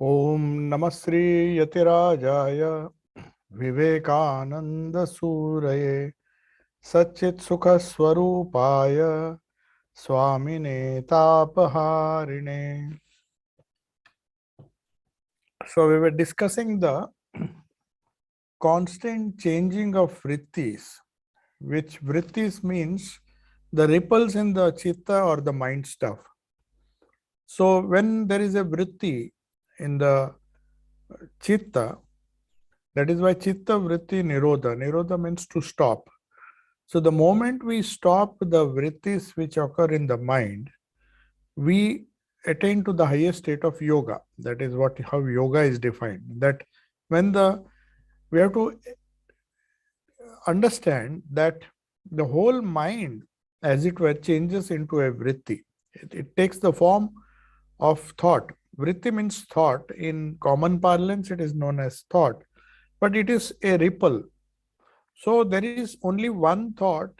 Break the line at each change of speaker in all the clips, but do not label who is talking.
Om Namah Shri Yatirajaya Vivekananda Suraye Satchit Sukha Swarupaya Swamine Tapaharine. So we were discussing the constant changing of vrittis, which vrittis means the ripples in the chitta or the mind stuff. So when there is a vritti in the chitta, that is why chitta vritti nirodha. Nirodha means to stop. So the moment we stop the vrittis which occur in the mind, we attain to the highest state of yoga. That is what how yoga is defined. That when we have to understand that the whole mind, as it were, changes into a vritti. It takes the form of thought. Vritti means thought. In common parlance, it is known as thought, but it is a ripple. So there is only one thought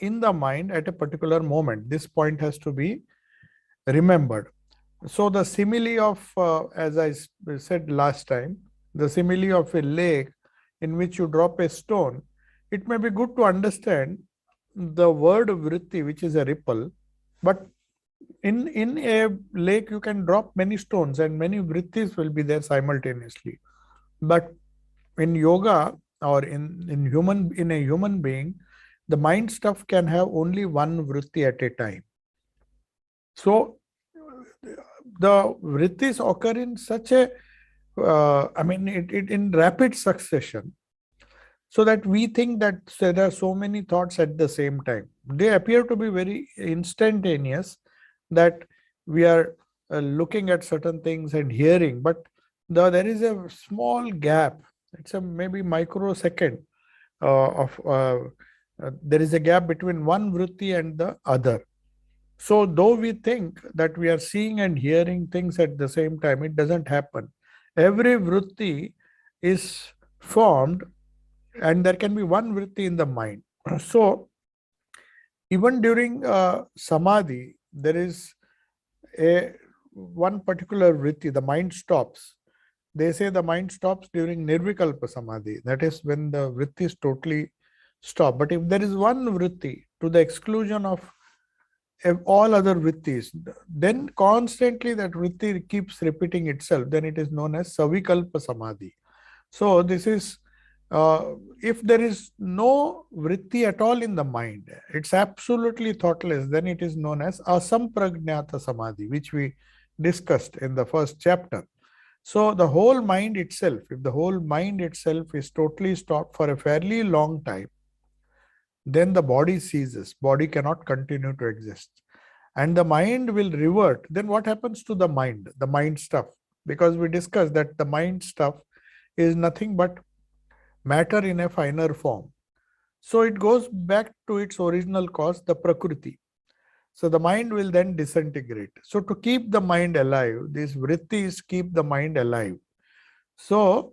in the mind at a particular moment. This point has to be remembered. So the simile of, as I said last time, the simile of a lake in which you drop a stone, it may be good to understand the word vritti, which is a ripple, but in a lake you can drop many stones and many vrittis will be there simultaneously. But in yoga or in a human being, the mind stuff can have only one vritti at a time. So the vrittis occur in such a in rapid succession, so that we think that there are so many thoughts at the same time. They appear to be very instantaneous, that we are looking at certain things and hearing, but there is a small gap. It's a maybe microsecond there is a gap between one vritti and the other. So though we think that we are seeing and hearing things at the same time, it doesn't happen. Every vritti is formed and there can be one vritti in the mind. So even during samadhi, there is a one particular vritti, the mind stops. They say the mind stops during nirvikalpa samadhi. That is when the vritti is totally stopped. But if there is one vritti to the exclusion of all other vrittis, then constantly that vritti keeps repeating itself, then it is known as savikalpa samadhi. So this is, if there is no vritti at all in the mind, it's absolutely thoughtless, then it is known as asampragnata samadhi, which we discussed in the first chapter. So the whole mind itself, if the whole mind itself is totally stopped for a fairly long time, then the body ceases. Body cannot continue to exist. And the mind will revert. Then what happens to the mind stuff? Because we discussed that the mind stuff is nothing but matter in a finer form. So it goes back to its original cause, the prakriti. So the mind will then disintegrate. So to keep the mind alive, these vrittis keep the mind alive. So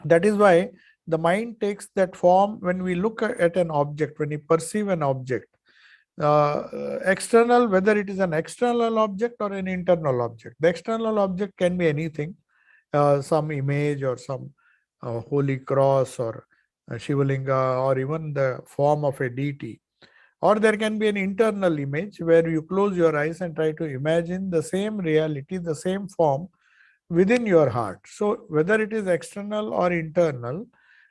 that is why the mind takes that form when we look at an object, when we perceive an object. External, whether it is an external object or an internal object. The external object can be anything, some image or some holy cross or Shivalinga or even the form of a deity. Or there can be an internal image where you close your eyes and try to imagine the same reality, the same form within your heart. So whether it is external or internal,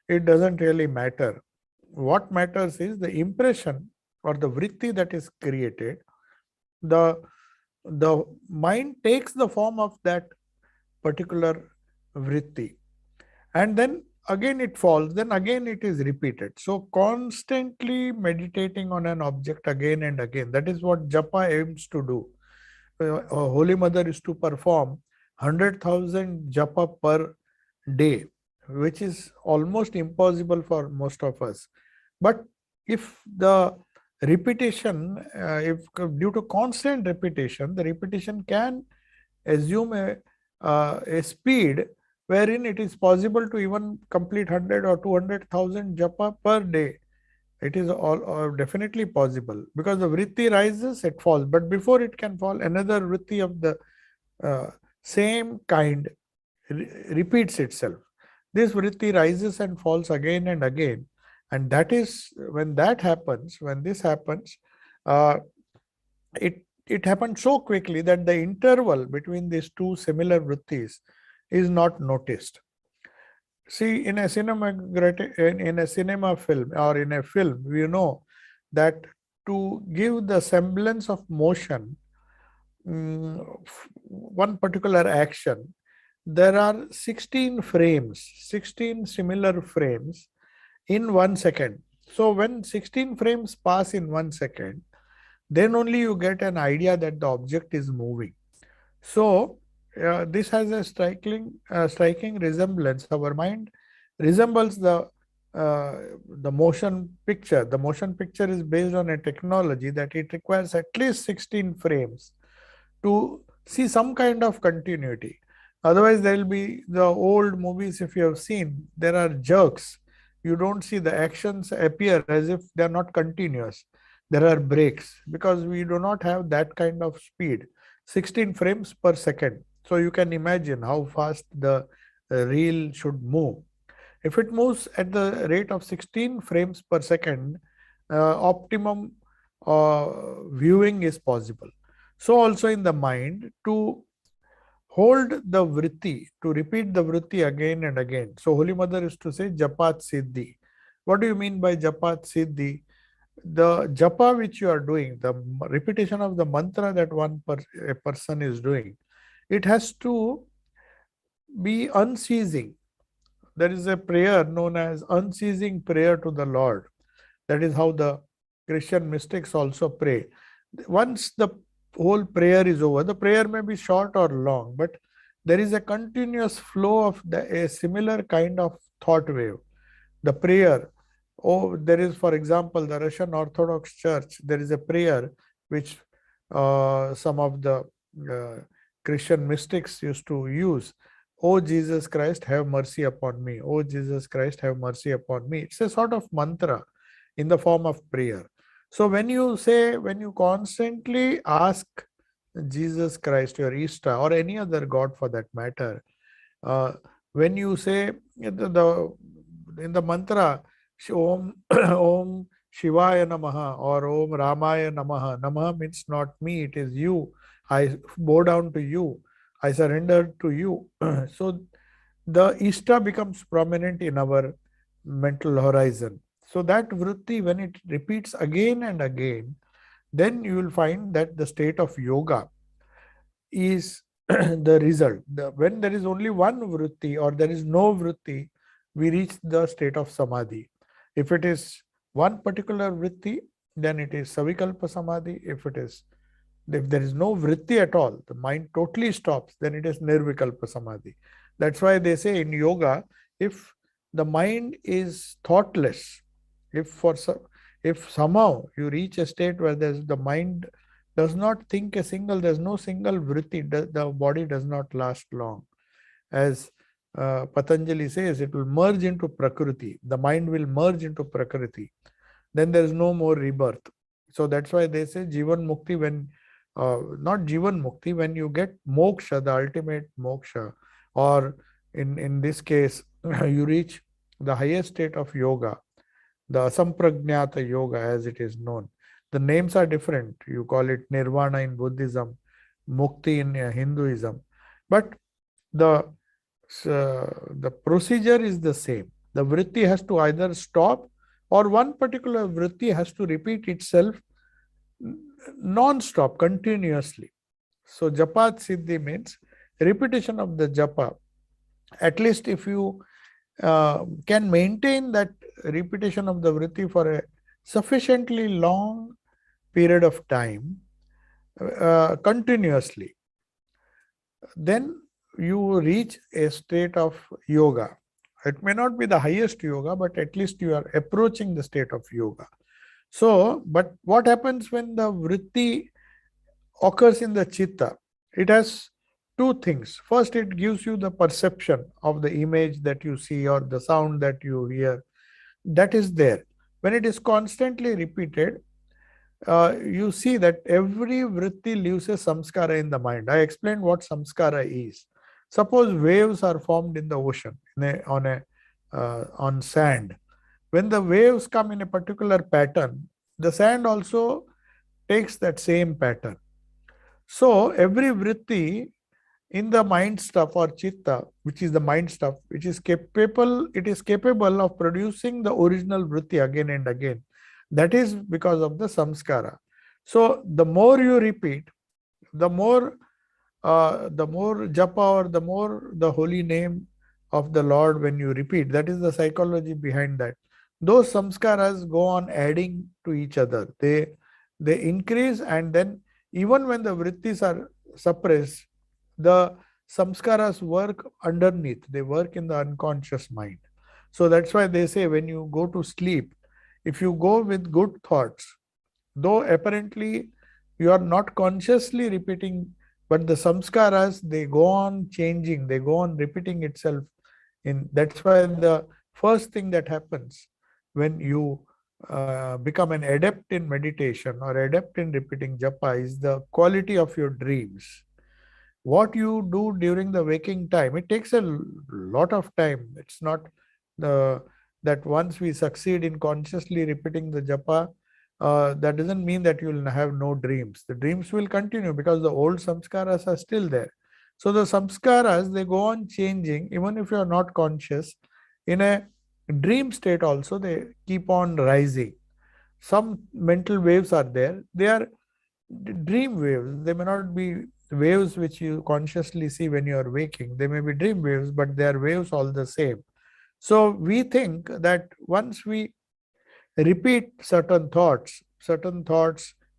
it doesn't really matter. What matters is the impression or the vritti that is created. The mind takes the form of that particular vritti, and then again it falls, then again it is repeated. So constantly meditating on an object again and again, that is what japa aims to do. Holy Mother is to perform 100,000 japa per day, which is almost impossible for most of us. But if the repetition, if due to constant repetition, the repetition can assume a speed wherein it is possible to even complete 100 or 200,000 japa per day. It is all definitely possible, because the vritti rises, it falls, but before it can fall, another vritti of the same kind repeats itself. This vritti rises and falls again and again. And that is when that happens, when this happens, uh, it happens so quickly that the interval between these two similar vrittis is not noticed. See, in a in a cinema film or in a film, we know that to give the semblance of motion, one particular action, there are 16 frames, 16 similar frames in 1 second. So when 16 frames pass in 1 second, then only you get an idea that the object is moving. So this has a striking resemblance. Our mind resembles the motion picture. The motion picture is based on a technology that it requires at least 16 frames to see some kind of continuity. Otherwise, there will be the old movies, if you have seen, there are jerks. You don't see the actions appear as if they are not continuous. There are breaks because we do not have that kind of speed, 16 frames per second. So you can imagine how fast the reel should move. If it moves at the rate of 16 frames per second, optimum viewing is possible. So also in the mind, to hold the vritti, to repeat the vritti again and again. So Holy Mother is to say japat siddhi. What do you mean by japat siddhi? The japa which you are doing, the repetition of the mantra that a person is doing, it has to be unceasing. There is a prayer known as unceasing prayer to the Lord. That is how the Christian mystics also pray. Once the whole prayer is over, the prayer may be short or long, but there is a continuous flow of a similar kind of thought wave. The prayer, there is, for example, the Russian Orthodox Church, there is a prayer which some of the Christian mystics used to use. Oh Jesus Christ, have mercy upon me. Oh Jesus Christ, have mercy upon me. It's a sort of mantra in the form of prayer. So when you constantly ask Jesus Christ, your Ishta, or any other God for that matter, when you say in the mantra, Om, Om Shivaya Namaha or Om Ramaya Namaha. Namaha means not me, it is you. I bow down to you. I surrender to you. So the Ishta becomes prominent in our mental horizon. So that vritti, when it repeats again and again, then you will find that the state of yoga is the result. When there is only one vritti or there is no vritti, we reach the state of samadhi. If it is one particular vritti, then it is savikalpa samadhi. If there is no vritti at all, the mind totally stops, then it is nirvikalpa samadhi. That's why they say in yoga, if the mind is thoughtless, if somehow you reach a state where the mind does not think there's no single vritti, the body does not last long. As Patanjali says, it will merge into Prakriti. The mind will merge into Prakriti. Then there is no more rebirth. So that's why they say Jivan Mukti, not Jivan Mukti, when you get moksha, the ultimate moksha, or in this case, you reach the highest state of yoga, the Asampragnata yoga as it is known. The names are different. You call it Nirvana in Buddhism, Mukti in Hinduism. But the procedure is the same. The vritti has to either stop or one particular vritti has to repeat itself non-stop, continuously. So japat siddhi means repetition of the japa. At least if you can maintain that repetition of the vritti for a sufficiently long period of time, continuously, then you reach a state of yoga. It may not be the highest yoga, but at least you are approaching the state of yoga. So, but what happens when the vritti occurs in the chitta? It has two things. First, it gives you the perception of the image that you see or the sound that you hear. That is there. When it is constantly repeated, you see that every vritti leaves a samskara in the mind. I explained what samskara is. Suppose waves are formed in the ocean on sand. When the waves come in a particular pattern, the sand also takes that same pattern. So every vritti in the mind stuff or chitta, which is the mind stuff, which is capable, it is capable of producing the original vritti again and again. That is because of the samskara. So the more you repeat, the more japa, or the more the holy name of the Lord when you repeat. That is the psychology behind that. Those samskaras go on adding to each other. They increase, and then even when the vrittis are suppressed, the samskaras work underneath. They work in the unconscious mind. So that's why they say when you go to sleep, if you go with good thoughts, though apparently you are not consciously repeating, but the samskaras, they go on changing, they go on repeating itself. That's why the first thing that happens when you become an adept in meditation or adept in repeating japa is the quality of your dreams. What you do during the waking time, it takes a lot of time. It's not the that once we succeed in consciously repeating the japa, that doesn't mean that you will have no dreams. The dreams will continue because the old samskaras are still there. So the samskaras, they go on changing even if you are not conscious. In a dream state also, they keep on rising. Some mental waves are there. They are dream waves. They may not be waves which you consciously see when you are waking. They may be dream waves, but they are waves all the same. So we think that once we repeat certain thoughts,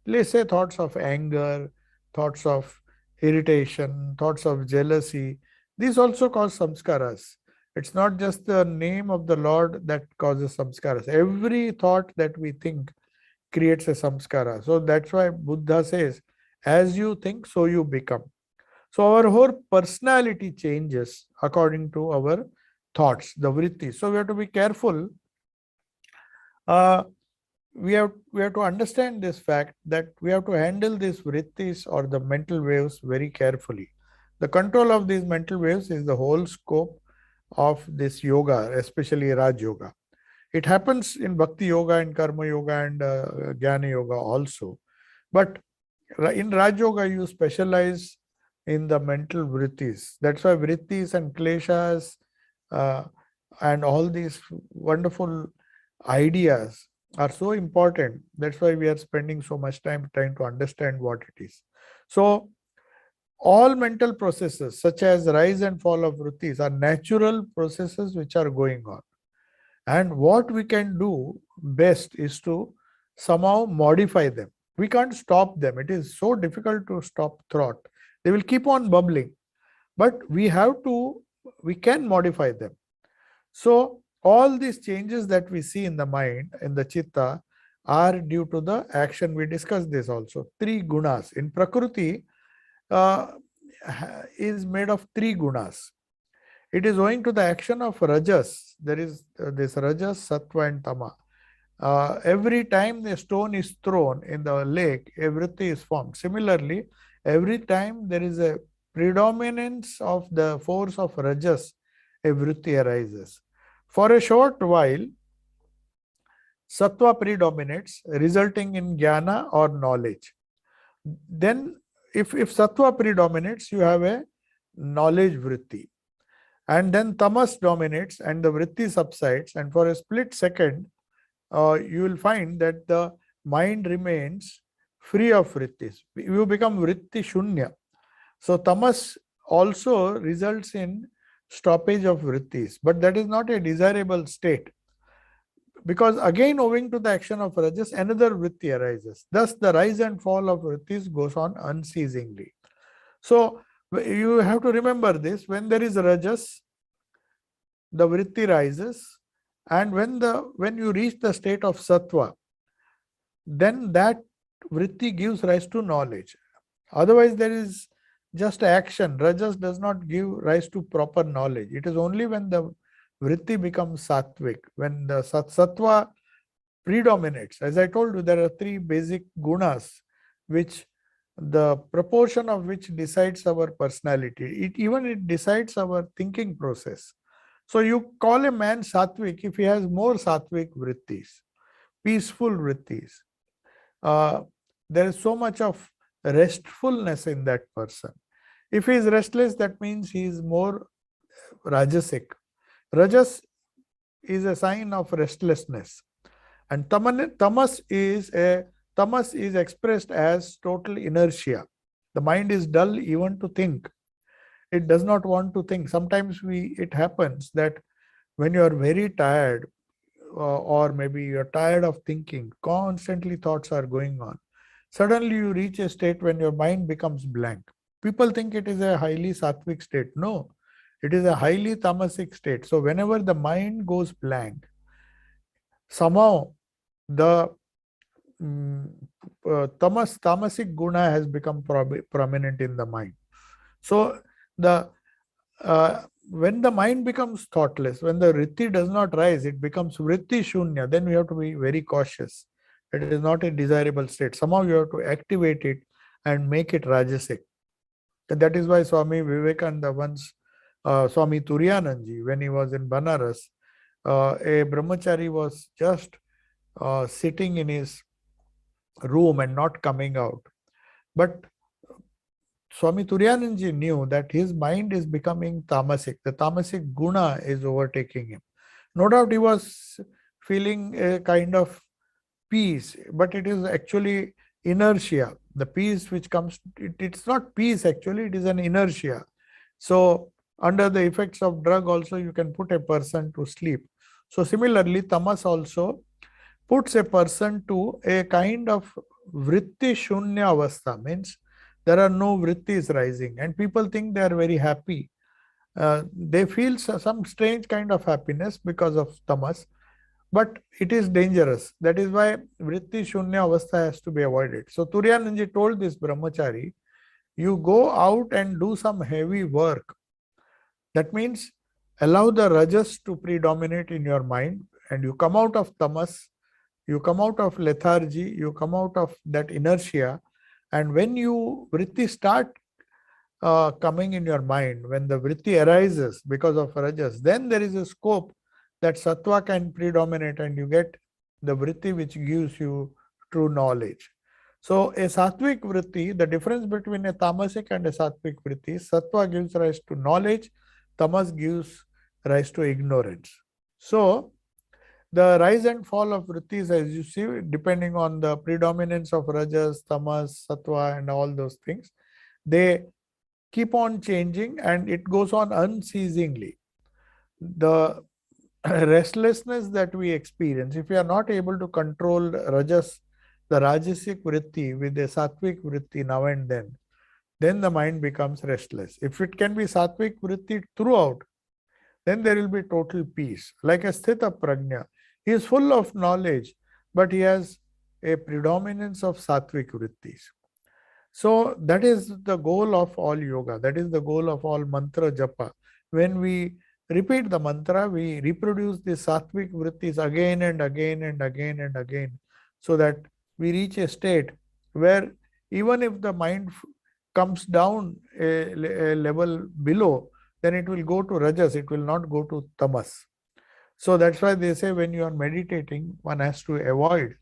let's say thoughts of anger, thoughts of irritation, thoughts of jealousy, these also cause samskaras. It's not just the name of the Lord that causes samskaras. Every thought that we think creates a samskara. So that's why Buddha says, as you think, so you become. So our whole personality changes according to our thoughts, the vritti. So we have to be careful. Uh, we have to understand this fact that we have to handle these vrittis or the mental waves very carefully. The control of these mental waves is the whole scope of this yoga, especially Raj Yoga. It happens in Bhakti Yoga and Karma Yoga and Jnana Yoga also. But in Raj Yoga, you specialize in the mental vrittis. That's why vrittis and kleshas uh, and all these wonderful ideas are so important. That's why we are spending so much time trying to understand what it is. So, all mental processes, such as rise and fall of vrittis, are natural processes which are going on. And what we can do best is to somehow modify them. We can't stop them. It is so difficult to stop thought. They will keep on bubbling. But we can modify them. So all these changes that we see in the mind, in the chitta, are due to the action. We discussed this also. Three gunas. In Prakriti uh, is made of three gunas. It is owing to the action of rajas. There is this rajas, sattva, and tama. Every time the stone is thrown in the lake, a vritti is formed. Similarly, every time there is a predominance of the force of rajas, a vritti arises. For a short while, sattva predominates, resulting in jnana or knowledge. Then, if sattva predominates, you have a knowledge vritti. And then tamas dominates and the vritti subsides, and for a split second, you will find that the mind remains free of vrittis. You become vritti shunya. So tamas also results in stoppage of vrittis, but that is not a desirable state, because again, owing to the action of rajas, another vritti arises. Thus, the rise and fall of vrittis goes on unceasingly. So you have to remember this: when there is rajas, the vritti rises, and when you reach the state of sattva, then that vritti gives rise to knowledge. Otherwise, there is just action. Rajas does not give rise to proper knowledge. It is only when the vritti becomes sattvic, when the sattva predominates. As I told you, there are three basic gunas, which the proportion of which decides our personality. It decides our thinking process. So you call a man sattvic if he has more sattvic vrittis, peaceful vrittis. There is so much of restfulness in that person. If he is restless, that means he is more rajasic. Rajas is a sign of restlessness, and tamas is expressed as total inertia. The mind is dull even to think. It does not want to think. Sometimes it happens that when you are very tired, or maybe you're tired of thinking, constantly thoughts are going on. Suddenly you reach a state when your mind becomes blank. People think it is a highly sattvic state. No, it is a highly tamasic state. So whenever the mind goes blank, somehow the tamasic guna has become prominent in the mind. So the when the mind becomes thoughtless, when the vritti does not rise, it becomes vritti shunya. Then we have to be very cautious. It is not a desirable state. Somehow you have to activate it and make it rajasic. And that is why Swami Vivekananda once, Swami Turiyananji, when he was in Banaras, a brahmachari was just sitting in his room and not coming out. But Swami Turiyananji knew that his mind is becoming tamasic. The tamasic guna is overtaking him. No doubt he was feeling a kind of peace, but it is actually inertia. The peace which comes, it's not peace actually, it is an inertia. So under the effects of drug also you can put a person to sleep. So similarly, tamas also puts a person to a kind of vritti shunya avastha, means there are no vrittis rising, and people think they are very happy. They feel some strange kind of happiness because of tamas, but it is dangerous. That is why vritti shunya avastha has to be avoided. So Turiyananji told this brahmachari, you go out and do some heavy work. That means allow the rajas to predominate in your mind, and you come out of tamas, you come out of lethargy, you come out of that inertia. And when you vritti start coming in your mind, when the vritti arises because of rajas, then there is a scope that sattva can predominate and you get the vritti which gives you true knowledge. So a sattvic vritti, the difference between a tamasic and a sattvic vritti, sattva gives rise to knowledge, tamas gives rise to ignorance. So the rise and fall of vrittis, as you see, depending on the predominance of rajas, tamas, sattva and all those things, they keep on changing and it goes on unceasingly. The restlessness that we experience, if we are not able to control rajas, the rajasic vritti with a sattvic vritti now and then the mind becomes restless. If it can be sattvic vritti throughout, then there will be total peace. Like a sthita prajna, he is full of knowledge, but he has a predominance of sattvic vrittis. So that is the goal of all yoga. That is the goal of all mantra japa. When we repeat the mantra, we reproduce the sattvic vrittis again and again and again and again, so that we reach a state where even if the mind comes down a level below, then it will go to rajas, it will not go to tamas. So that's why they say when you are meditating, one has to avoid.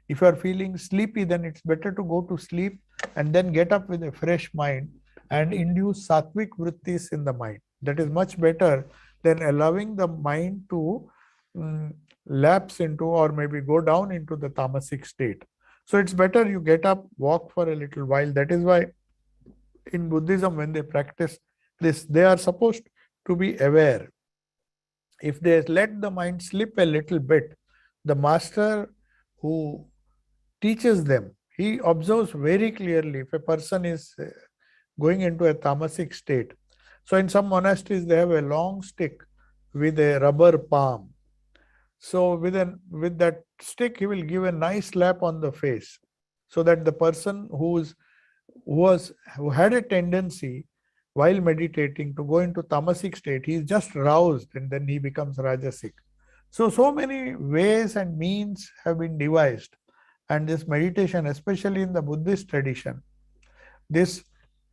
If you are feeling sleepy, then it's better to go to sleep and then get up with a fresh mind and induce sattvic vrittis in the mind. That is much better than allowing the mind to lapse into or maybe go down into the tamasic state. So it's better you get up, walk for a little while. That is why in Buddhism, when they practice this, they are supposed to be aware. If they let the mind slip a little bit, the master who teaches them, he observes very clearly if a person is going into a tamasic state. So in some monasteries, they have a long stick with a rubber palm. So with that stick, he will give a nice slap on the face, so that the person who had a tendency while meditating to go into tamasic state, he is just roused and then he becomes rajasic. So many ways and means have been devised. And this meditation, especially in the Buddhist tradition, this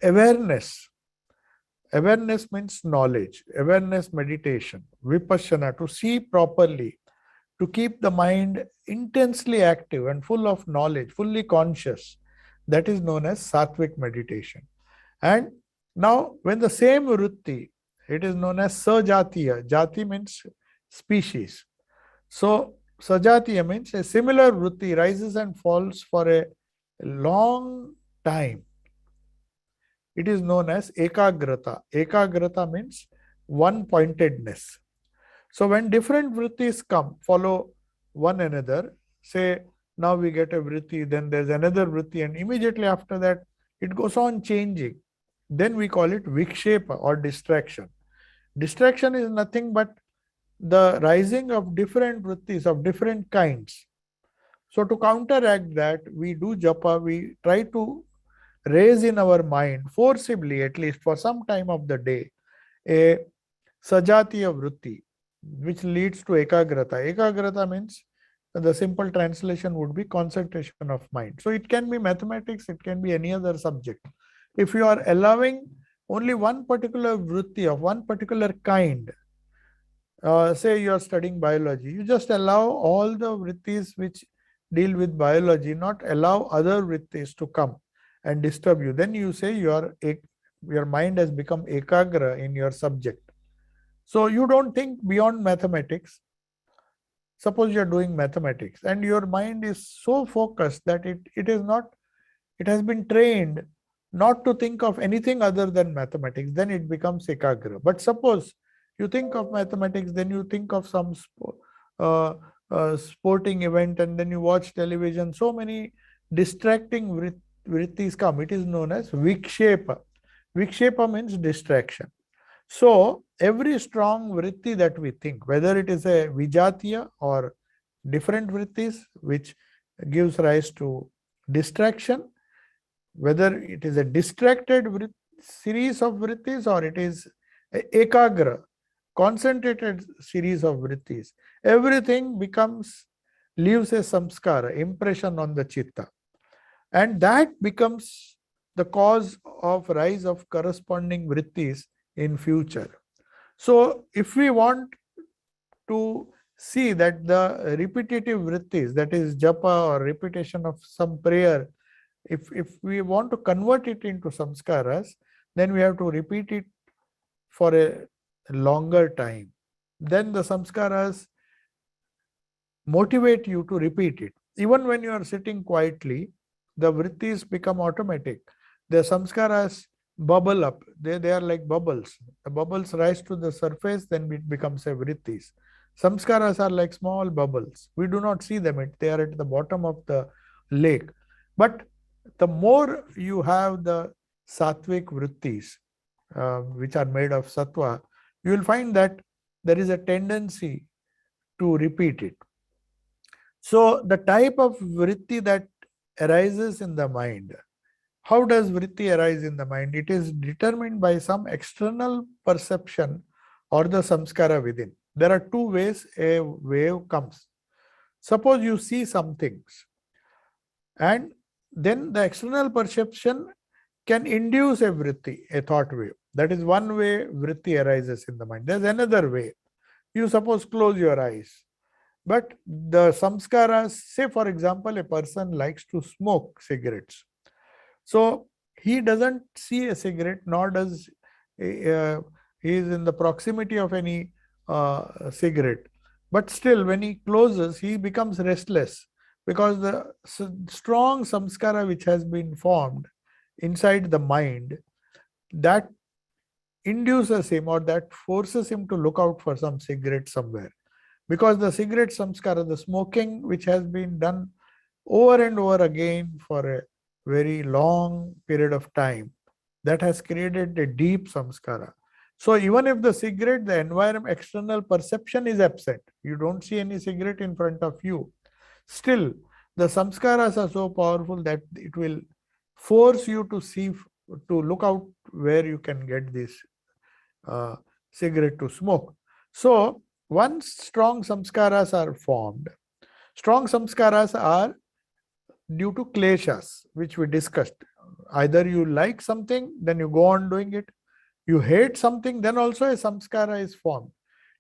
awareness, awareness means knowledge, awareness meditation, vipassana, to see properly, to keep the mind intensely active and full of knowledge, fully conscious. That is known as sattvic meditation. And now, when the same vritti, it is known as sajatiya. Jati means species. So, sajatiya means a similar vritti rises and falls for a long time. It is known as ekagrata. Ekagrata means one pointedness. So when different vrittis come, follow one another, say now we get a vritti, then there's another vritti, and immediately after that it goes on changing. Then we call it vikshepa or distraction. Distraction is nothing but the rising of different vrittis of different kinds. So to counteract that, we do japa, we try to raise in our mind forcibly, at least for some time of the day, a sajatiya vritti, which leads to ekagrata. Ekagrata means, the simple translation would be concentration of mind. So it can be mathematics, it can be any other subject. If you are allowing only one particular vritti of one particular kind, say you are studying biology, you just allow all the vrittis which deal with biology, not allow other vrittis to come and disturb you. Then you say your mind has become ekagra in your subject. So you don't think beyond mathematics. Suppose you are doing mathematics and your mind is so focused that it has been trained not to think of anything other than mathematics, then it becomes ekagra. But suppose you think of mathematics, then you think of some sporting event, and then you watch television, so many distracting vrittis come. It is known as vikshepa. Vikshepa means distraction. So every strong vritti that we think, whether it is a vijatiya or different vrittis which gives rise to distraction, whether it is a distracted series of vrittis or it is a ekagra, concentrated series of vrittis, everything leaves a samskara, impression on the chitta. And that becomes the cause of rise of corresponding vrittis in future. So if we want to see that the repetitive vrittis, that is japa or repetition of some prayer, if we want to convert it into samskaras, then we have to repeat it for a longer time. Then the samskaras motivate you to repeat it. Even when you are sitting quietly, the vrittis become automatic. The samskaras bubble up. They are like bubbles. The bubbles rise to the surface, then it becomes a vrittis. Samskaras are like small bubbles. We do not see them. They are at the bottom of the lake. But the more you have the sattvic vrittis, which are made of sattva, you will find that there is a tendency to repeat it. So the type of vritti that arises in the mind, how does vritti arise in the mind? It is determined by some external perception or the samskara within. There are two ways a wave comes. Suppose you see some things, and then the external perception can induce a vritti, a thought wave. That is one way vritti arises in the mind. There's another way. You suppose close your eyes, but the samskaras, say for example, a person likes to smoke cigarettes. So he doesn't see a cigarette, nor does he is in the proximity of any cigarette. But still, when he closes, he becomes restless because the strong samskara which has been formed inside the mind, that induces him or that forces him to look out for some cigarette somewhere. Because the cigarette samskara, the smoking which has been done over and over again for a very long period of time, that has created a deep samskara. So even if the cigarette, the environment, external perception is absent, you don't see any cigarette in front of you, still the samskaras are so powerful that it will force you to see, to look out where you can get this cigarette to smoke. So Once strong samskaras are formed, strong samskaras are due to kleshas, which we discussed. Either you like something, then you go on doing it. You hate something, then also a samskara is formed.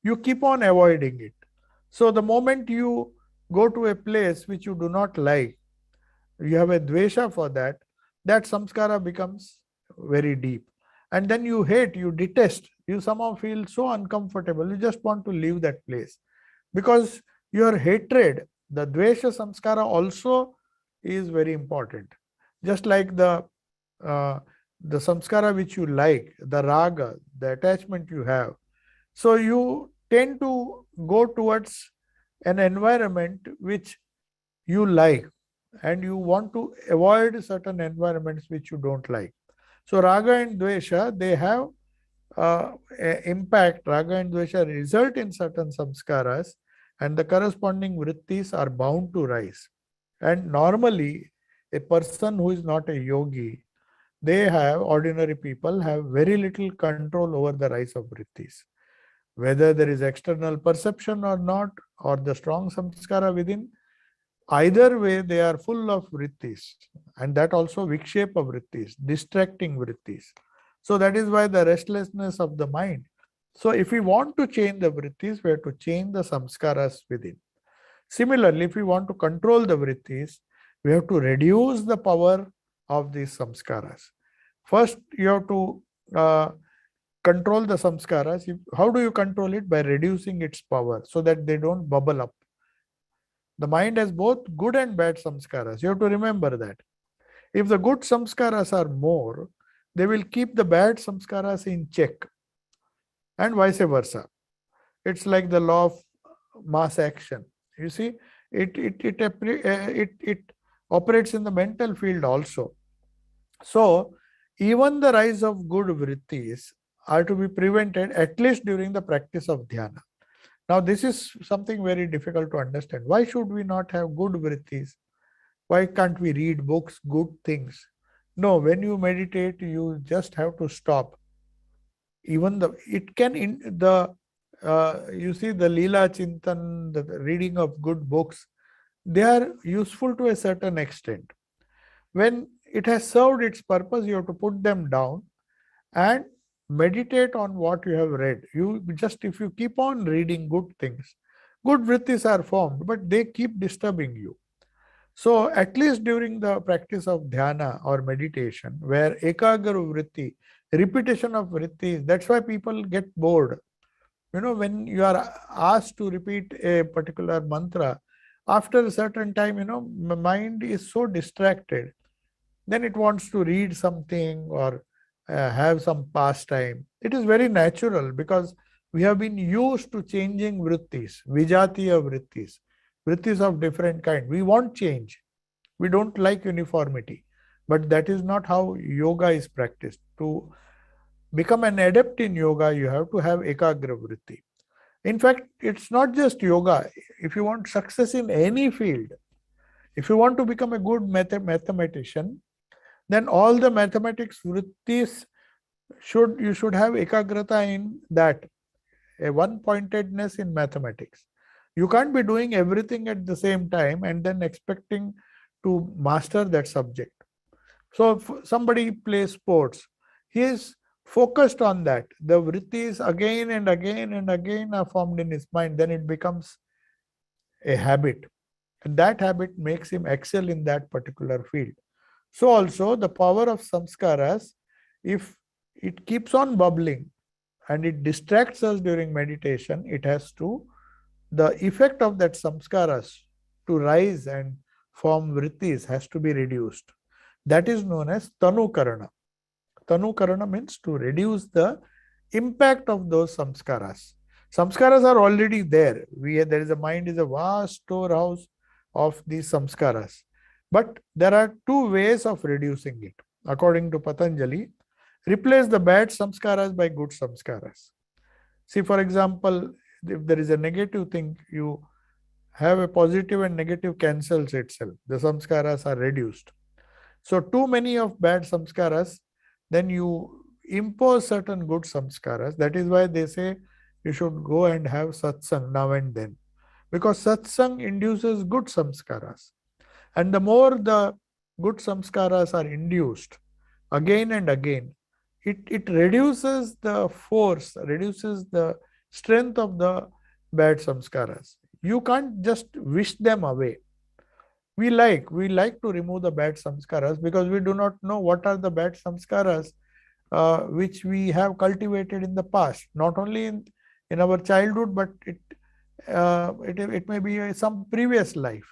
You keep on avoiding it. So the moment you go to a place which you do not like, you have a dvesha for that, that samskara becomes very deep. And then you hate, you detest, you somehow feel so uncomfortable, you just want to leave that place. Because your hatred, the dvesha samskara also is very important. Just like uh, the samskara which you like, the raga, the attachment you have. So you tend to go towards an environment which you like, and you want to avoid certain environments which you don't like. So raga and dvesha, they have impact. Raga and dvesha result in certain samskaras, and the corresponding vrittis are bound to rise. And normally, a person who is not a yogi, they have, ordinary people have very little control over the rise of vrittis. Whether there is external perception or not, or the strong samskara within, either way, they are full of vrittis, and that also vikshepa vrittis, distracting vrittis. So that is why the restlessness of the mind. So if we want to change the vrittis, we have to change the samskaras within. Similarly, if we want to control the vrittis, we have to reduce the power of these samskaras. First, you have to control the samskaras. How do you control it? By reducing its power so that they don't bubble up. The mind has both good and bad samskaras. You have to remember that. If the good samskaras are more, they will keep the bad samskaras in check, and vice versa. It's like the law of mass action. You see, it operates in the mental field also. So even the rise of good vrittis are to be prevented, at least during the practice of dhyana. Now, this is something very difficult to understand. Why should we not have good vrittis? Why can't we read books, good things? No, when you meditate, you just have to stop. Even you see, the Leela Chintan, the reading of good books, they are useful to a certain extent. When it has served its purpose, you have to put them down and meditate on what you have read. If you keep on reading good things, good vrittis are formed, but they keep disturbing you. So at least during the practice of dhyana or meditation, where ekagra vritti, repetition of vrittis, that's why people get bored. When you are asked to repeat a particular mantra, after a certain time, mind is so distracted, then it wants to read something or have some pastime. It is very natural because we have been used to changing vrittis, vijatiya vrittis, vrittis of different kind. We want change. We don't like uniformity. But that is not how yoga is practiced. To become an adept in yoga, you have to have ekagra vritti. In fact, it's not just yoga. If you want success in any field, if you want to become a good mathematician, then all the mathematics vrittis you should have ekagrata in that, a one-pointedness in mathematics. You can't be doing everything at the same time and then expecting to master that subject. So if somebody plays sports, he is focused on that. The vrittis again and again and again are formed in his mind. Then it becomes a habit. And that habit makes him excel in that particular field. So also the power of samskaras, if it keeps on bubbling and it distracts us during meditation, the effect of that samskaras to rise and form vrittis has to be reduced. That is known as tanukarana. Tanukarana means to reduce the impact of those samskaras. Samskaras are already there. There is a mind is a vast storehouse of these samskaras. But there are two ways of reducing it. According to Patanjali, replace the bad samskaras by good samskaras. See, for example, if there is a negative thing, you have a positive and negative cancels itself. The samskaras are reduced. So too many of bad samskaras, then you impose certain good samskaras. That is why they say you should go and have satsang now and then, because satsang induces good samskaras. And the more the good samskaras are induced again and again, it reduces the force, reduces the strength of the bad samskaras. You can't just wish them away. We like to remove the bad samskaras because we do not know what are the bad samskaras which we have cultivated in the past, not only in our childhood, but it may be some previous life.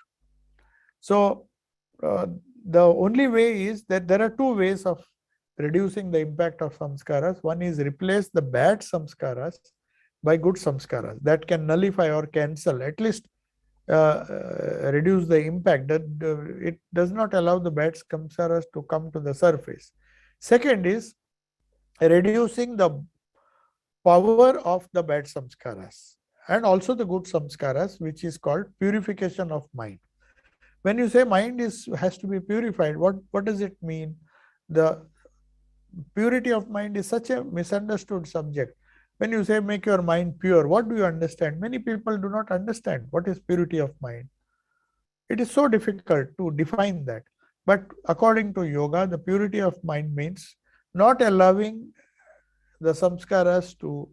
So the only way is that there are two ways of reducing the impact of samskaras. One is replace the bad samskaras by good samskaras that can nullify or cancel, at least reduce the impact. That it does not allow the bad samskaras to come to the surface. Second is reducing the power of the bad samskaras and also the good samskaras, which is called purification of mind. When you say mind has to be purified, what does it mean? The purity of mind is such a misunderstood subject. When you say make your mind pure, what do you understand? Many people do not understand what is purity of mind. It is so difficult to define that. But according to yoga, the purity of mind means not allowing the samskaras to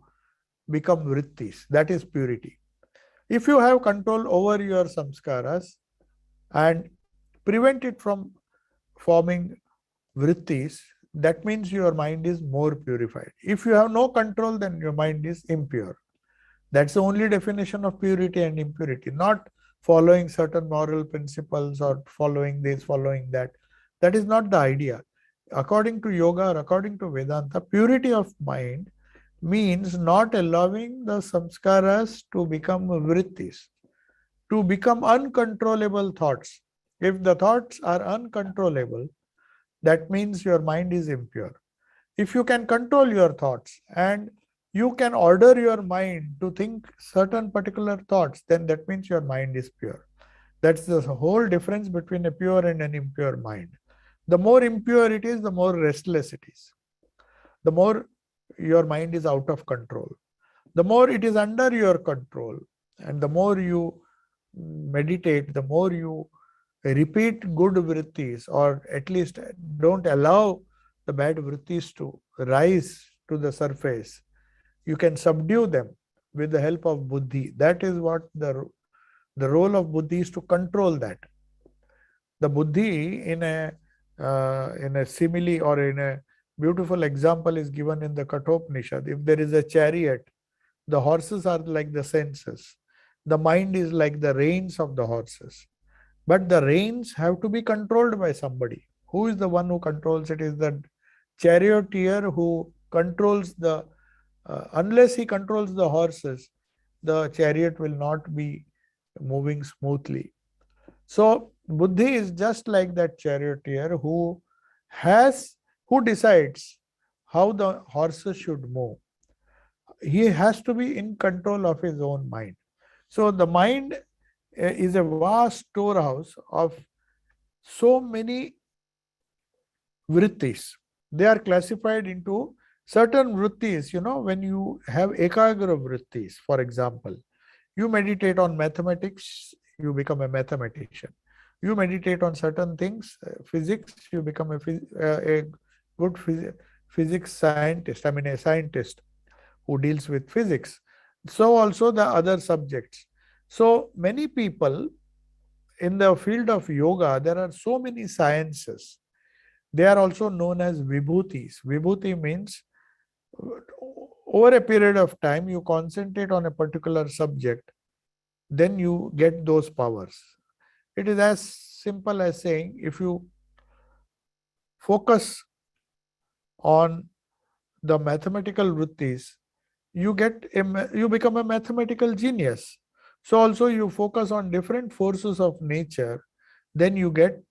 become vrittis. That is purity. If you have control over your samskaras and prevent it from forming vrittis, that means your mind is more purified. If you have no control, then your mind is impure. That's the only definition of purity and impurity, not following certain moral principles or following this, following that. That is not the idea. According to yoga or according to Vedanta, purity of mind means not allowing the samskaras to become vrittis, to become uncontrollable thoughts. If the thoughts are uncontrollable, that means your mind is impure. If you can control your thoughts and you can order your mind to think certain particular thoughts, then that means your mind is pure. That's the whole difference between a pure and an impure mind. The more impure it is, the more restless it is. The more your mind is out of control. The more it is under your control, and the more you meditate, the more you repeat good vrittis, or at least don't allow the bad vrittis to rise to the surface. You can subdue them with the help of buddhi. That is what the role of buddhi is, to control that. The buddhi in a simile or in a beautiful example is given in the Kathopanishad. If there is a chariot, the horses are like the senses. The mind is like the reins of the horses. But the reins have to be controlled by somebody. Who is the one who controls it? Is the charioteer who controls the, unless he controls the horses, the chariot will not be moving smoothly. So buddhi is just like that charioteer who decides how the horses should move. He has to be in control of his own mind. So the mind is a vast storehouse of so many vrittis. They are classified into certain vrittis. When you have ekagra vrittis, for example, you meditate on mathematics, you become a mathematician. You meditate on certain things, physics, you become a good physics scientist, a scientist who deals with physics. So also the other subjects. So many people in the field of yoga, there are so many sciences. They are also known as vibhutis. Vibhuti means over a period of time, you concentrate on a particular subject, then you get those powers. It is as simple as saying, if you focus on the mathematical vrittis, you become a mathematical genius. So also you focus on different forces of nature, then you get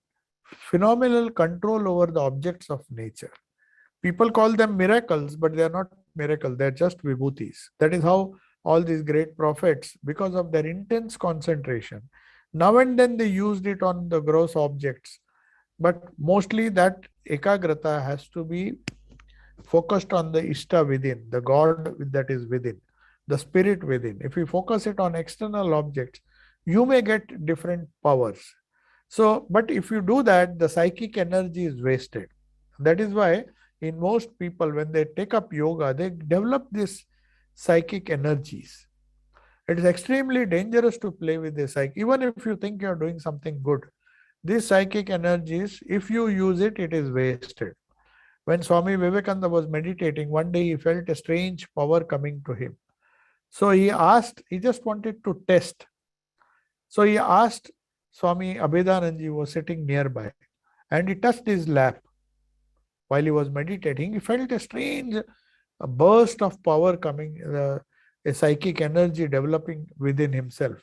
phenomenal control over the objects of nature. People call them miracles, but they are not miracles, they are just vibhutis. That is how all these great prophets, because of their intense concentration, now and then they used it on the gross objects, but mostly that ekagrata has to be focused on the Ishta within, the God that is within. the spirit within. If you focus it on external objects, you may get different powers. So, but if you do that, the psychic energy is wasted. That is why, in most people, when they take up yoga, they develop these psychic energies. It is extremely dangerous to play with the psychic. Even if you think you are doing something good, these psychic energies, if you use it, it is wasted. When Swami Vivekananda was meditating, one day he felt a strange power coming to him. So he asked, he just wanted to test. So he asked Swami Abhedananji, who was sitting nearby, and he touched his lap while he was meditating. He felt a strange burst of power coming, a psychic energy developing within himself.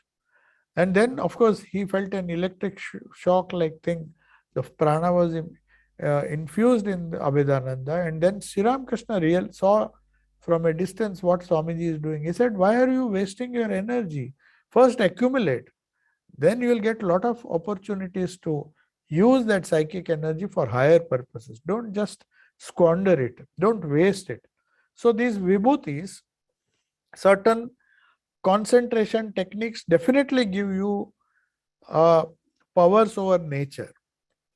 And then, of course, he felt an electric shock like thing. The prana was infused in Abhedananda. And then Sri Ramakrishna saw from a distance what Swamiji is doing. He said, why are you wasting your energy? First accumulate. Then you will get a lot of opportunities to use that psychic energy for higher purposes. Don't just squander it. Don't waste it. So these vibhutis, certain concentration techniques definitely give you powers over nature.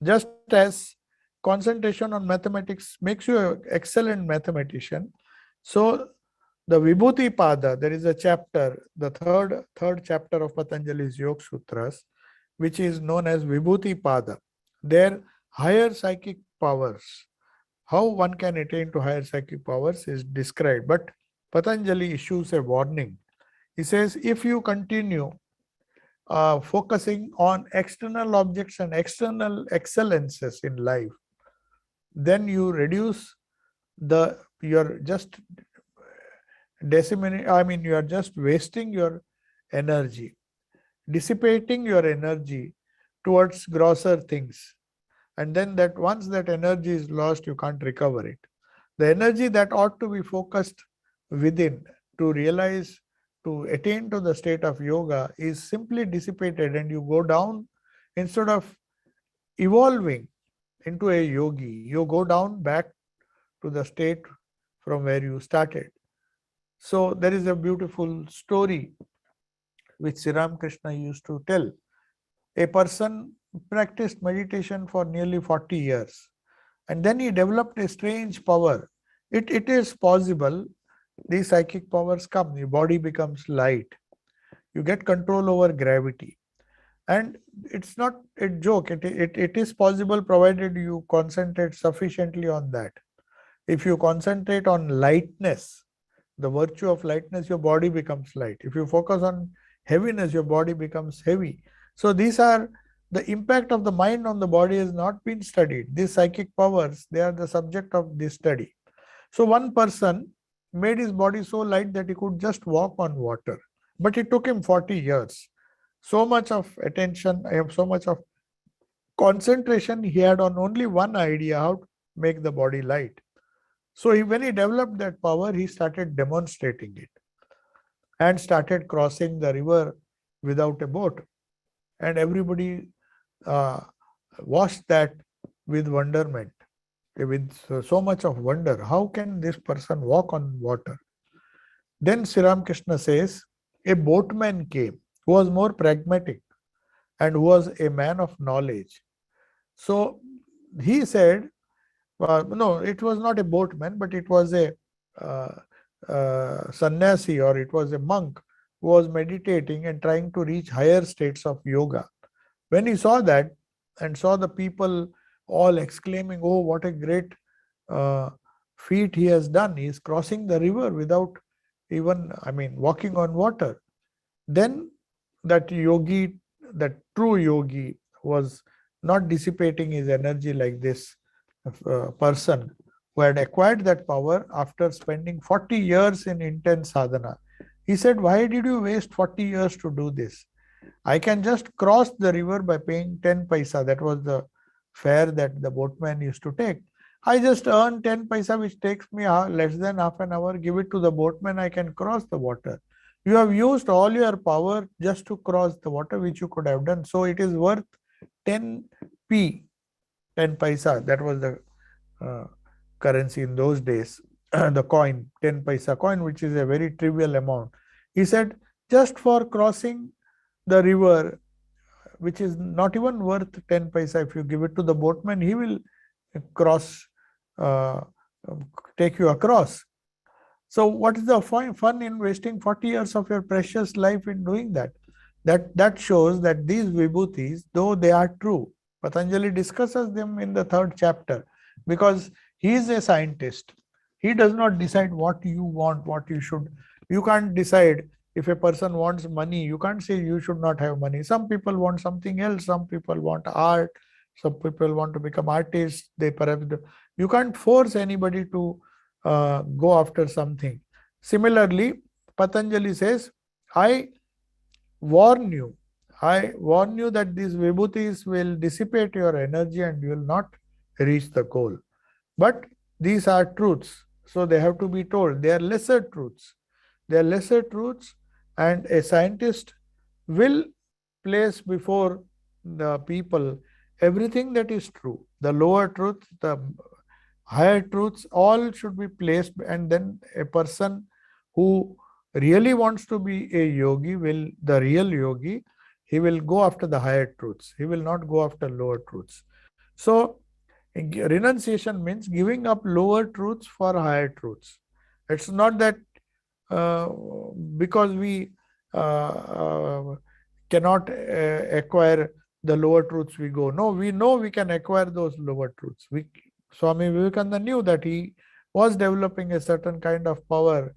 Just as concentration on mathematics makes you an excellent mathematician, so the Vibhuti Pada, there is a chapter, the third chapter of Patanjali's Yoga Sutras, which is known as Vibhuti Pada. Their higher psychic powers, how one can attain to higher psychic powers is described. But Patanjali issues a warning. He says, if you continue focusing on external objects and external excellences in life, then you reduce you're just you are just wasting your energy, dissipating your energy towards grosser things. And then that once that energy is lost, you can't recover it. The energy that ought to be focused within to realize, to attain to the state of yoga is simply dissipated, and you go down. Instead of evolving into a yogi, you go down back to the state from where you started. So there is a beautiful story which Sri Ramakrishna used to tell. A person practiced meditation for nearly 40 years, and then he developed a strange power. It is possible. These psychic powers come, your body becomes light. You get control over gravity. And it's not a joke. It is possible provided you concentrate sufficiently on that. If you concentrate on lightness, the virtue of lightness, your body becomes light. If you focus on heaviness, your body becomes heavy. So these are the impact of the mind on the body has not been studied. These psychic powers, they are the subject of this study. So one person made his body so light that he could just walk on water. But it took him 40 years. So much of attention, so much of concentration he had on only one idea, how to make the body light. So when he developed that power, he started demonstrating it and started crossing the river without a boat. And everybody watched that with wonderment, with so much of wonder. How can this person walk on water? Then Sri Ramakrishna says, a boatman came who was more pragmatic and who was a man of knowledge. So he said, no, it was not a boatman, but it was a sannyasi, or it was a monk who was meditating and trying to reach higher states of yoga. When he saw that and saw the people all exclaiming, oh, what a great feat he has done. He is crossing the river without even, walking on water. Then that yogi, that true yogi, was not dissipating his energy like this person who had acquired that power after spending 40 years in intense sadhana. He said, why did you waste 40 years to do this? I can just cross the river by paying 10 paisa. That was the fare that the boatman used to take. I just earn 10 paisa, which takes me less than half an hour. Give it to the boatman. I can cross the water. You have used all your power just to cross the water, which you could have done. So it is worth 10p, 10 paisa. That was the currency in those days. the coin, 10 paisa coin, which is a very trivial amount. He said, just for crossing the river, which is not even worth 10 paisa, if you give it to the boatman, he will cross, uh, take you across. So what is the fun in wasting 40 years of your precious life in doing that? That shows that these vibhutis, though they are true, Patanjali discusses them in the 3rd chapter, because he is a scientist. He does not decide what you want, what you should. You can't decide. If a person wants money, you can't say you should not have money. Some people want something else. Some people want art. Some people want to become artists. They perhaps do. You can't force anybody to go after something. Similarly, Patanjali says, I warn you. I warn you that these vibhutis will dissipate your energy and you will not reach the goal. But these are truths. So they have to be told. They are lesser truths. They are lesser truths, and a scientist will place before the people everything that is true. The lower truth, the higher truths, all should be placed, and then a person who really wants to be a yogi will, the real yogi, he will go after the higher truths. He will not go after lower truths. So renunciation means giving up lower truths for higher truths. It's not that uh, because we cannot acquire the lower truths we go. No, we know we can acquire those lower truths. Swami Vivekananda knew that he was developing a certain kind of power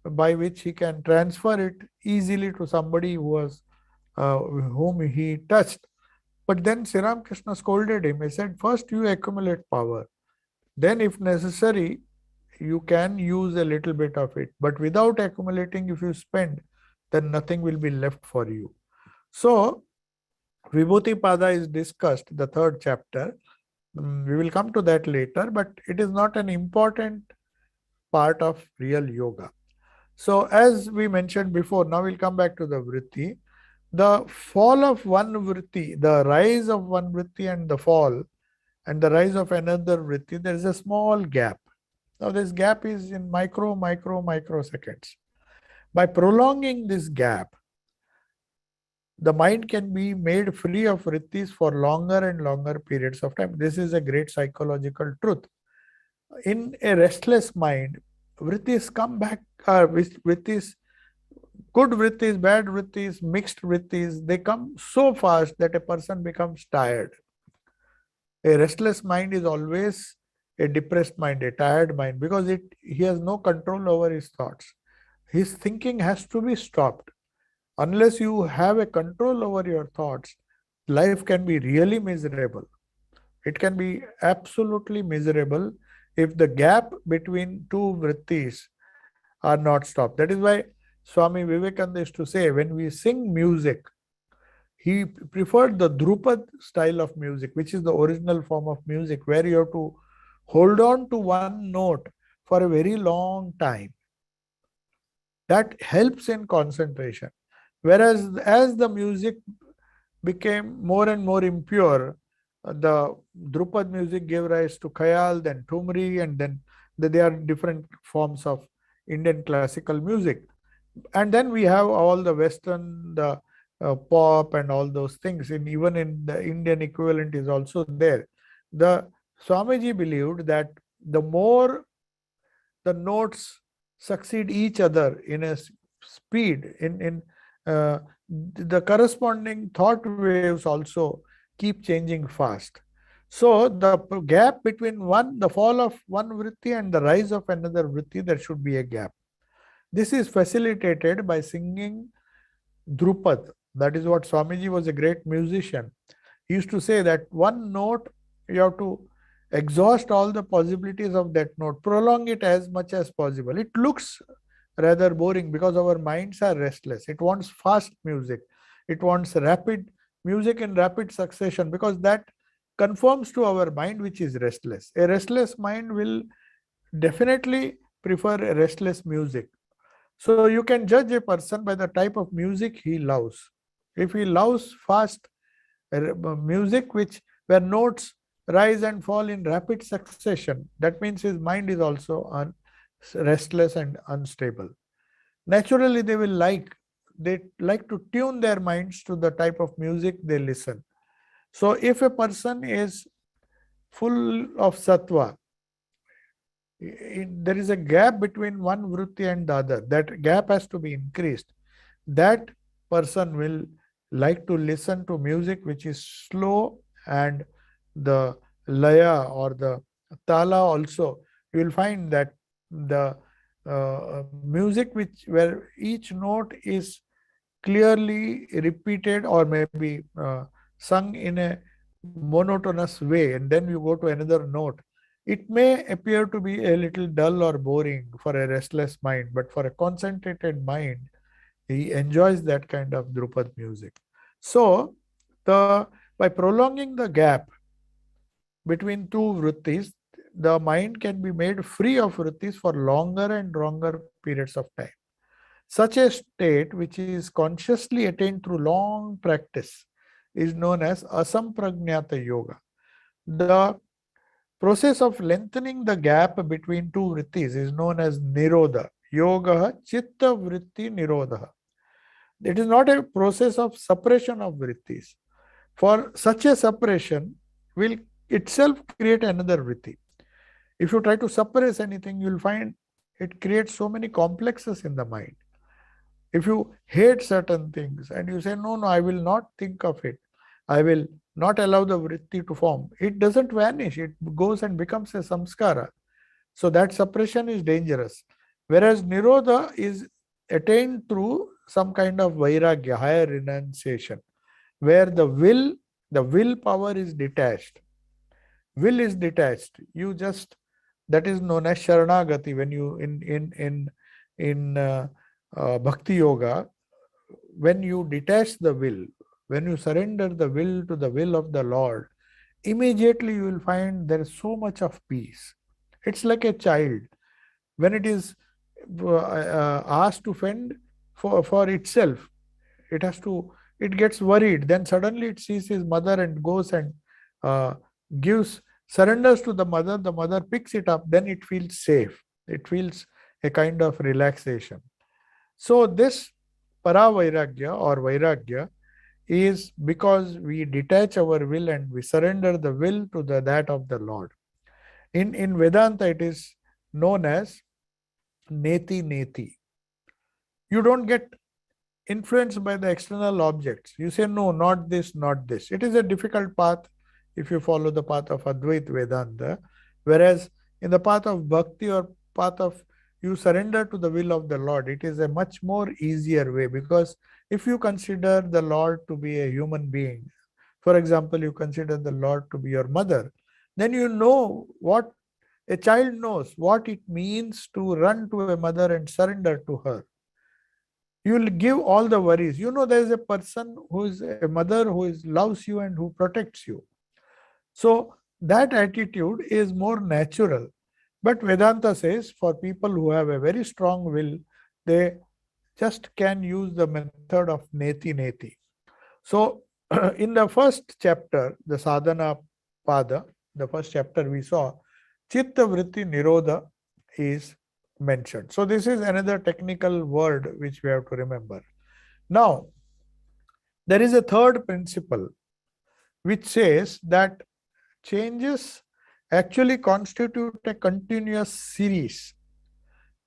by which he can transfer it easily to somebody whom he touched. But then Sri Ramakrishna scolded him. He said, first you accumulate power. Then if necessary, you can use a little bit of it. But without accumulating, if you spend, then nothing will be left for you. So, Vibhuti Pada is discussed, the 3rd chapter. We will come to that later, but it is not an important part of real yoga. So, as we mentioned before, now we'll come back to the vritti. The fall of one vritti, the rise of one vritti and the fall, and the rise of another vritti, there is a small gap. Now, this gap is in microseconds. By prolonging this gap, the mind can be made free of vrittis for longer and longer periods of time. This is a great psychological truth. In a restless mind, vrittis come back, vrittis, good vrittis, bad vrittis, mixed vrittis, they come so fast that a person becomes tired. A restless mind is always a depressed mind, a tired mind, because he has no control over his thoughts. His thinking has to be stopped. Unless you have a control over your thoughts, life can be really miserable. It can be absolutely miserable if the gap between two vrittis are not stopped. That is why Swami Vivekananda used to say, when we sing music, he preferred the Drupad style of music, which is the original form of music, where you have to hold on to one note for a very long time. That helps in concentration. Whereas as the music became more and more impure, the Drupad music gave rise to Khayal, then Thumri, and then there are different forms of Indian classical music. And then we have all the Western, the pop and all those things. And even in the Indian equivalent is also there. The Swamiji believed that the more the notes succeed each other in a speed, the corresponding thought waves also keep changing fast. So the gap between the fall of one vritti and the rise of another vritti, there should be a gap. This is facilitated by singing Drupad. That is what Swamiji was a great musician. He used to say that one note, you have to exhaust all the possibilities of that note, prolong it as much as possible. It looks rather boring because our minds are restless. It wants fast music. It wants rapid music in rapid succession, because that conforms to our mind, which is restless. A restless mind will definitely prefer a restless music. So you can judge a person by the type of music he loves. If he loves fast music where notes rise and fall in rapid succession, that means his mind is also restless and unstable. Naturally, they like to tune their minds to the type of music they listen. So if a person is full of sattva, there is a gap between one vritti and the other. That gap has to be increased. That person will like to listen to music which is slow, and the laya or the tala also. You will find that the music where each note is clearly repeated or maybe sung in a monotonous way, and then you go to another note, it may appear to be a little dull or boring for a restless mind, but for a concentrated mind, he enjoys that kind of Drupad music. So, by prolonging the gap between two vrittis, the mind can be made free of vrittis for longer and longer periods of time. Such a state, which is consciously attained through long practice, is known as asampragnata yoga. The process of lengthening the gap between two vrittis is known as nirodha. Yoga chitta vritti nirodha. It is not a process of suppression of vrittis. For such a suppression will itself create another vritti. If you try to suppress anything, you will find it creates so many complexes in the mind. If you hate certain things and you say, no, I will not think of it, I will not allow the vritti to form, it doesn't vanish, it goes and becomes a samskara. So that suppression is dangerous. Whereas nirodha is attained through some kind of vairagya, higher renunciation, where the willpower is detached. Will is detached. You just, that is known as sharanagati. When you in bhakti yoga, when you detach the will, when you surrender the will to the will of the Lord, immediately you will find there is so much of peace. It's like a child when it is asked to fend for itself. It gets worried. Then suddenly it sees his mother and goes and uh, surrenders to the mother. The mother picks it up. Then it feels safe. It feels a kind of relaxation. So this paravairagya or vairagya is because we detach our will and we surrender the will to that of the Lord. In Vedanta, it is known as neti neti. You don't get influenced by the external objects. You say, no, not this, not this. It is a difficult path if you follow the path of Advaita Vedanta. Whereas in the path of bhakti or path of you surrender to the will of the Lord, it is a much more easier way, because if you consider the Lord to be a human being, for example, you consider the Lord to be your mother, then you know what a child knows, what it means to run to a mother and surrender to her. You will give all the worries. You know there is a person who is a mother who loves you and who protects you. So that attitude is more natural. But Vedanta says for people who have a very strong will, they just can use the method of neti neti. So in the first chapter, the sadhana pada, the first chapter we saw, chitta vritti nirodha is mentioned. So this is another technical word which we have to remember. Now, there is a third principle which says that changes actually constitute a continuous series,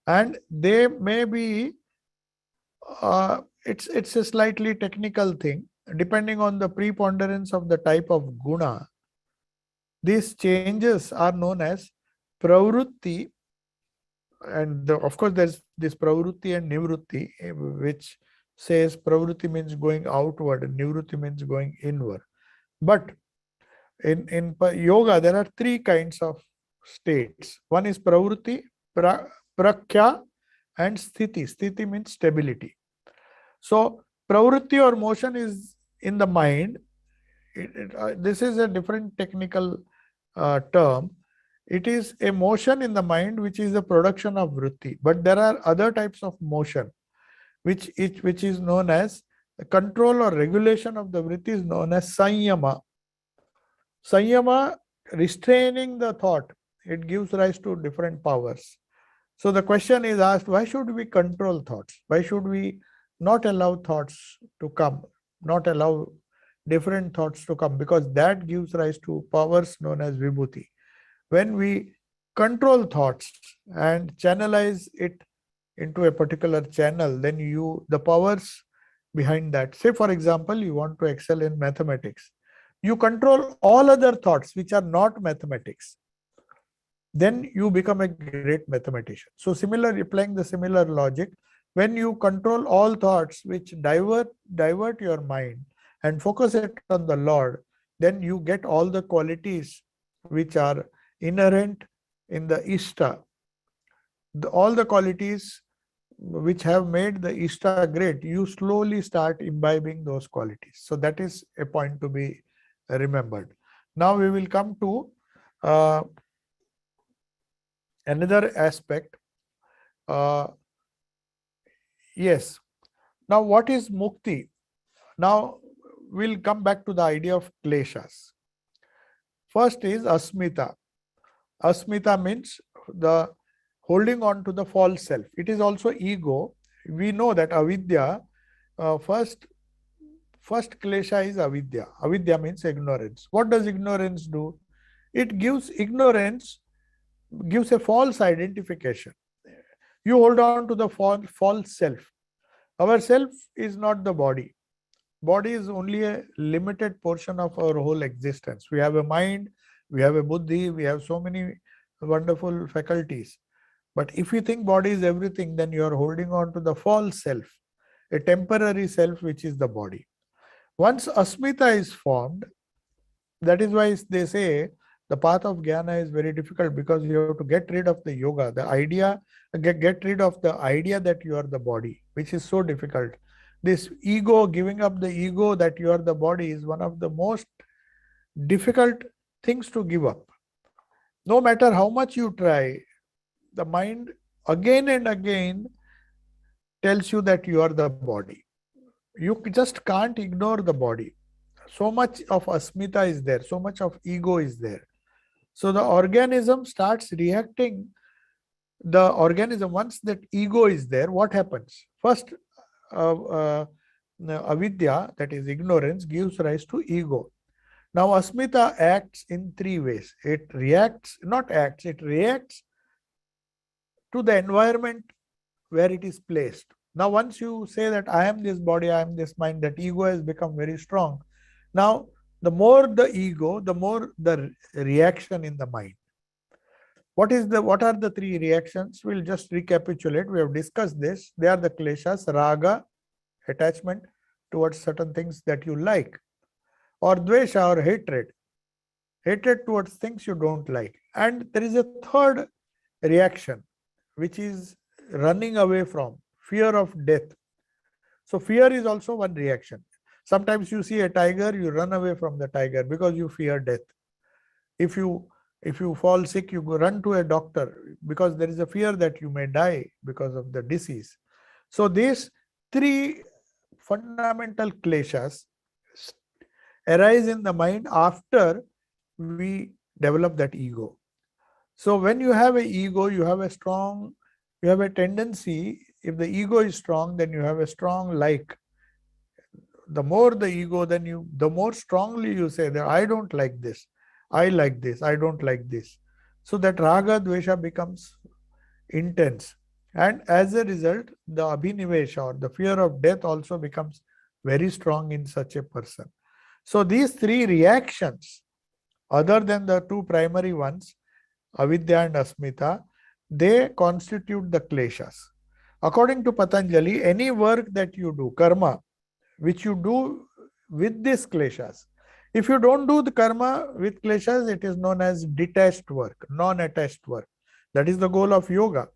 and they may be it's a slightly technical thing. Depending on the preponderance of the type of guna, these changes are known as pravrutti, and of course there's this pravrutti and nivrutti, which says pravrutti means going outward and nivrutti means going inward. But in yoga there are three kinds of states. One is pravrutti, prakhya, and sthiti. Sthiti means stability. So pravrutti or motion is in the mind. This is a different technical term. It is a motion in the mind which is the production of vritti. But there are other types of motion which is known as control or regulation of the vritti is known as sanyama. Sanyama, restraining the thought, it gives rise to different powers. So the question is asked, why should we control thoughts? Why should we not allow thoughts to come, not allow different thoughts to come? Because that gives rise to powers known as vibhuti. When we control thoughts and channelize it into a particular channel, then the powers behind that. Say, for example, you want to excel in mathematics. You control all other thoughts which are not mathematics. Then you become a great mathematician. So similar, applying the similar logic, when you control all thoughts which divert your mind and focus it on the Lord, then you get all the qualities which are inherent in the Ishta. All the qualities which have made the Ishta great, you slowly start imbibing those qualities. So that is a point to be remembered. Now we will come to another aspect. Yes. Now what is mukti? Now we'll come back to the idea of kleshas. First is asmita. Asmita means the holding on to the false self. It is also ego. We know that avidya, first klesha is avidya. Avidya means ignorance. What does ignorance do? It gives a false identification. You hold on to the false self. Our self is not the body. Body is only a limited portion of our whole existence. We have a mind, we have a buddhi, we have so many wonderful faculties. But if you think body is everything, then you are holding on to the false self, a temporary self, which is the body. Once asmita is formed, that is why they say the path of jnana is very difficult, because you have to get rid of the yoga, the idea, get rid of the idea that you are the body, which is so difficult. This ego, giving up the ego that you are the body, is one of the most difficult things to give up. No matter how much you try, the mind again and again tells you that you are the body. You just can't ignore the body. So much of asmita is there, so much of ego is there. So the organism starts reacting. The organism, once that ego is there, what happens? First, avidya, that is ignorance, gives rise to ego. Now asmita acts in three ways. It reacts to the environment where it is placed. Now once you say that I am this body, I am this mind, that ego has become very strong. Now the more the ego, the more the reaction in the mind. What are the three reactions? We'll just recapitulate. We have discussed this. They are the kleshas: raga, attachment towards certain things that you like, or dvesha, or hatred towards things you don't like. And there is a third reaction, which is running away from, fear of death. So fear is also one reaction. Sometimes you see a tiger, you run away from the tiger because you fear death. If you fall sick, you go run to a doctor because there is a fear that you may die because of the disease. So these three fundamental kleshas arise in the mind after we develop that ego. So when you have an ego, you have a tendency. If the ego is strong, then you have a strong like. The more the ego, then the more strongly you say that I don't like this, I like this, I don't like this. So that raga dvesha becomes intense, and as a result, the abhinivesha, or the fear of death, also becomes very strong in such a person. So these three reactions, other than the two primary ones, avidya and asmita, they constitute the kleshas. According to Patanjali, any work that you do, karma, which you do with these kleshas, if you don't do the karma with kleshas, it is known as detached work, non-attached work. That is the goal of yoga.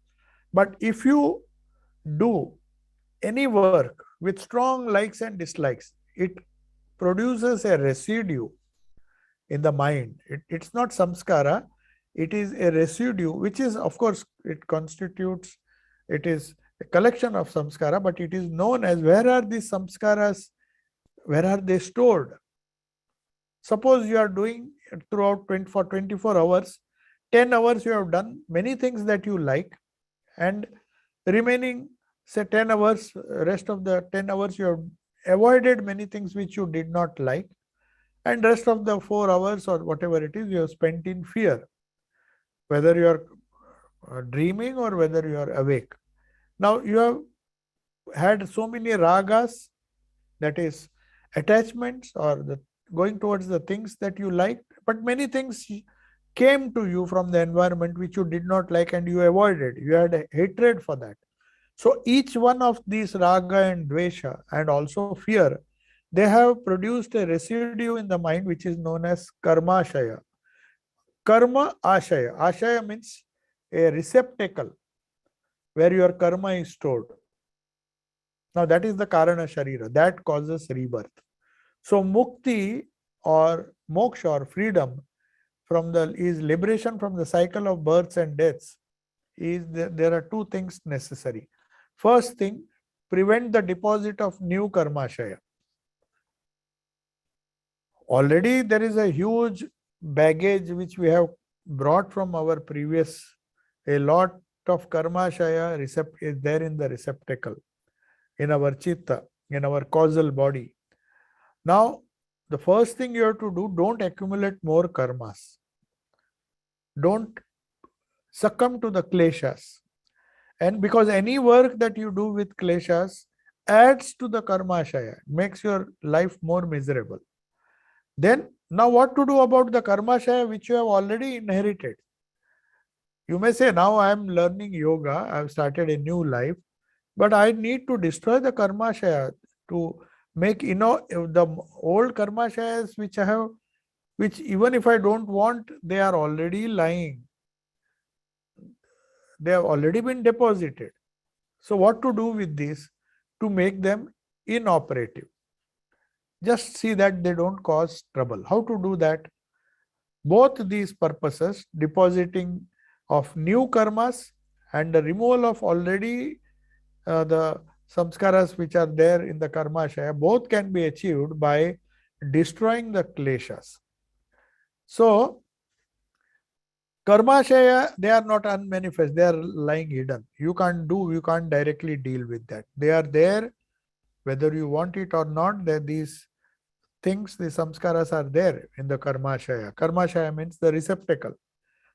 But if you do any work with strong likes and dislikes, it produces a residue in the mind. It's not samskara, it is a residue, which is, of course, it is a collection of samskara, but it is known as, where are these samskaras, where are they stored? Suppose you are doing for 24 hours, 10 hours you have done many things that you like, and remaining say 10 hours, rest of the 10 hours you have avoided many things which you did not like, and rest of the 4 hours or whatever it is you have spent in fear, whether you are dreaming or whether you are awake. Now you have had so many ragas, that is attachments or the going towards the things that you liked, but many things came to you from the environment which you did not like and you avoided. You had a hatred for that. So each one of these raga and dvesha and also fear, they have produced a residue in the mind which is known as karmashaya. Karma ashaya. Ashaya means a receptacle where your karma is stored. Now that is the karana sharira that causes rebirth. So mukti or moksha or freedom from the is liberation from the cycle of births and deaths. There are two things necessary. First thing, prevent the deposit of new karmashaya. Already there is a huge baggage which we have brought from our previous. A lot of karmashaya is there in the receptacle, in our chitta, in our causal body. Now, the first thing you have to do, don't accumulate more karmas. Don't succumb to the kleshas. And because any work that you do with kleshas adds to the karmashaya, makes your life more miserable. Then, now what to do about the karmashaya which you have already inherited? You may say, now I am learning yoga, I have started a new life, but I need to destroy the karmashaya to make, the old karmashayas which I have, which even if I don't want, they are already lying. They have already been deposited. So what to do with this? To make them inoperative. Just see that they don't cause trouble. How to do that? Both these purposes, depositing of new karmas and the removal of already the samskaras which are there in the karmashaya, both can be achieved by destroying the kleshas. So, karmashaya, they are not unmanifest, they are lying hidden. You can't directly deal with that. They are there, whether you want it or not, these things, the samskaras are there in the karmashaya. Karmashaya means the receptacle.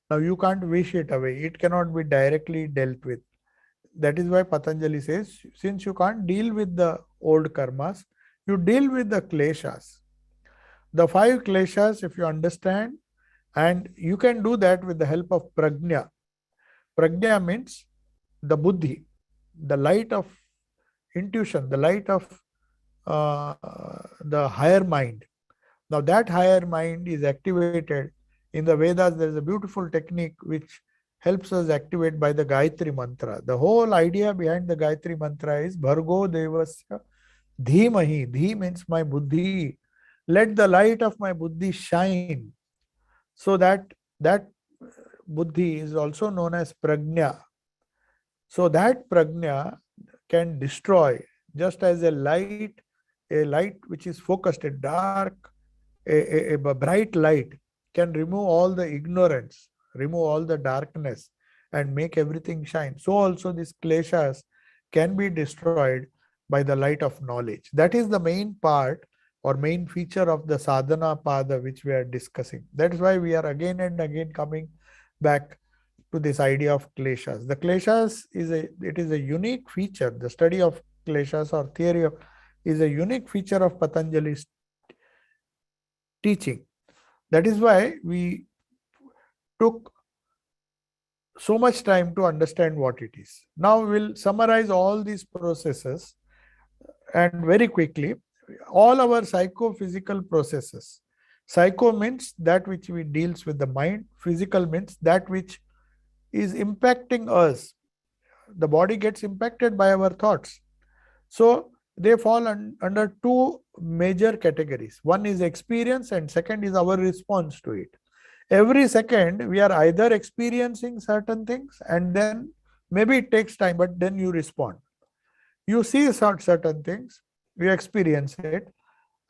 Now you can't wish it away. It cannot be directly dealt with. That is why Patanjali says, since you can't deal with the old karmas, you deal with the kleshas. The 5 kleshas, if you understand, and you can do that with the help of prajna. Prajna means the buddhi, the light of intuition, the light of the higher mind. Now that higher mind is activated. In the Vedas, there is a beautiful technique which helps us activate by the Gayatri mantra. The whole idea behind the Gayatri mantra is Bhargo Devasya Dhimahi. Dhi means my buddhi. Let the light of my buddhi shine. So that buddhi is also known as prajna. So that prajna can destroy, just as a light which is focused, a dark, a bright light can remove all the ignorance, remove all the darkness and make everything shine. So also these kleshas can be destroyed by the light of knowledge. That is the main part or main feature of the sadhana pada which we are discussing. That is why we are again and again coming back to this idea of kleshas. The kleshas is a unique feature. The study of kleshas or theory of is a unique feature of Patanjali's teaching. That is why we took so much time to understand what it is. Now we will summarize all these processes and very quickly, all our psychophysical processes. Psycho means that which we deals with the mind. Physical means that which is impacting us. The body gets impacted by our thoughts. So they fall under 2 major categories. One is experience and second is our response to it. Every second we are either experiencing certain things and then maybe it takes time, but then you respond. You see certain things, you experience it,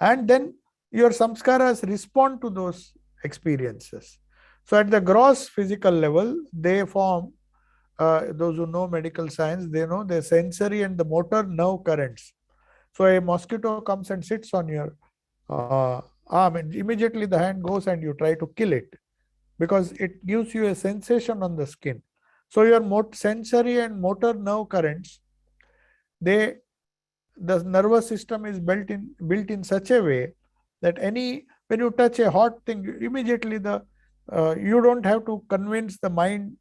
and then your samskaras respond to those experiences. So at the gross physical level, they form those who know medical science, they know the sensory and the motor nerve currents. So a mosquito comes and sits on your arm, and immediately the hand goes and you try to kill it because it gives you a sensation on the skin. So your sensory and motor nerve currents, they the nervous system is built in such a way that when you touch a hot thing, immediately the you don't have to convince the mind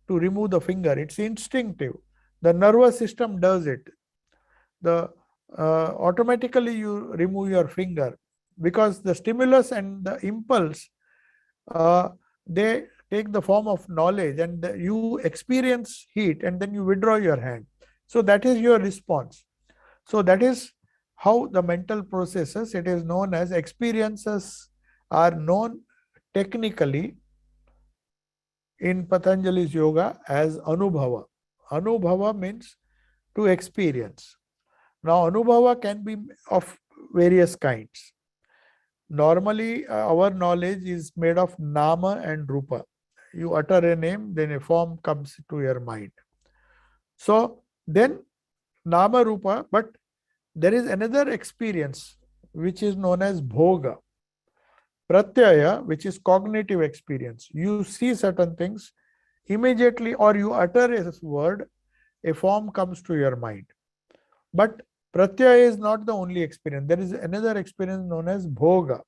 to remove the finger. It's instinctive. The nervous system does it. The automatically you remove your finger because the stimulus and the impulse, they take the form of knowledge, and you experience heat and then you withdraw your hand. So that is your response. So that is how the mental processes, it is known as experiences, are known technically in Patanjali's yoga as anubhava. Anubhava means to experience. Now, anubhava can be of various kinds. Normally, our knowledge is made of nama and rupa. You utter a name, then a form comes to your mind. So, then nama rupa, but there is another experience which is known as bhoga. Pratyaya, which is cognitive experience. You see certain things immediately, or you utter a word, a form comes to your mind. But pratyaya is not the only experience. There is another experience known as bhoga.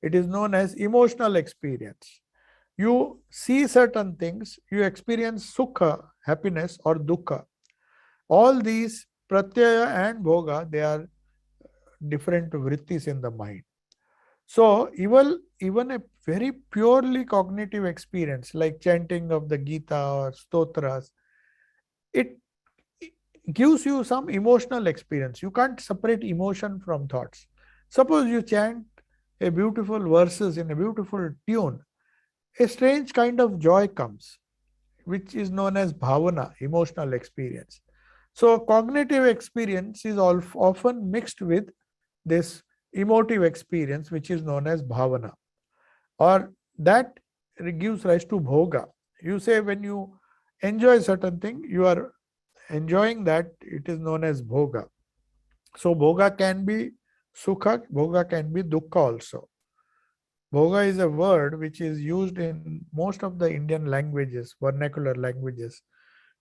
It is known as emotional experience. You see certain things, you experience sukha, happiness, or dukkha. All these pratyaya and bhoga, they are different vrittis in the mind. So even a very purely cognitive experience like chanting of the Gita or stotras, it gives you some emotional experience. You can't separate emotion from thoughts. Suppose you chant a beautiful verses in a beautiful tune, a strange kind of joy comes, which is known as bhavana, emotional experience. So cognitive experience is often mixed with this emotive experience, which is known as bhavana, or that gives rise to bhoga. You say when you enjoy certain thing, you are enjoying that, it is known as bhoga. So bhoga can be sukha, bhoga can be dukkha also. Bhoga is a word which is used in most of the Indian languages, vernacular languages,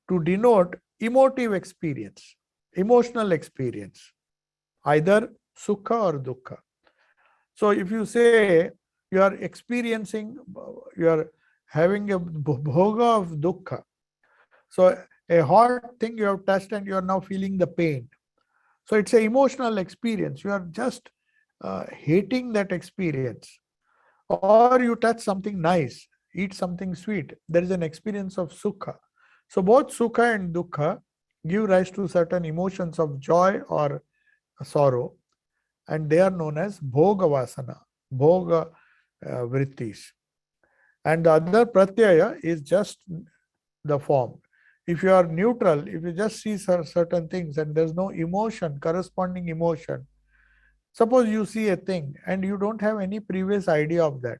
to denote emotive experience, emotional experience, either sukha or dukkha. So if you say you are experiencing, you are having a bhoga of dukkha. So a hot thing you have touched and you are now feeling the pain. So it's an emotional experience. You are just hating that experience. Or you touch something nice, eat something sweet. There is an experience of sukha. So both sukha and dukkha give rise to certain emotions of joy or sorrow, and they are known as bhoga vasana, bhoga vrittis. And the other pratyaya is just the form. If you are neutral, if you just see certain things and there's no emotion, corresponding emotion, suppose you see a thing and you don't have any previous idea of that,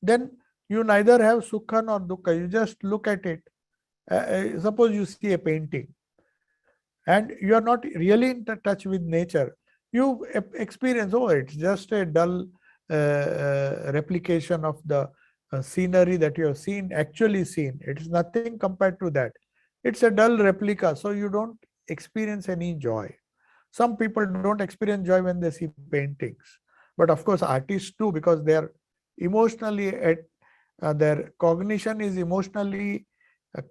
then you neither have sukha nor dukkha. You just look at it. Suppose you see a painting and you are not really in touch with nature. You experience, oh, it's just a dull replication of the scenery that you have actually seen. It is nothing compared to that. It's a dull replica, so you don't experience any joy. Some people don't experience joy when they see paintings, but of course artists do, because they are emotionally their cognition is emotionally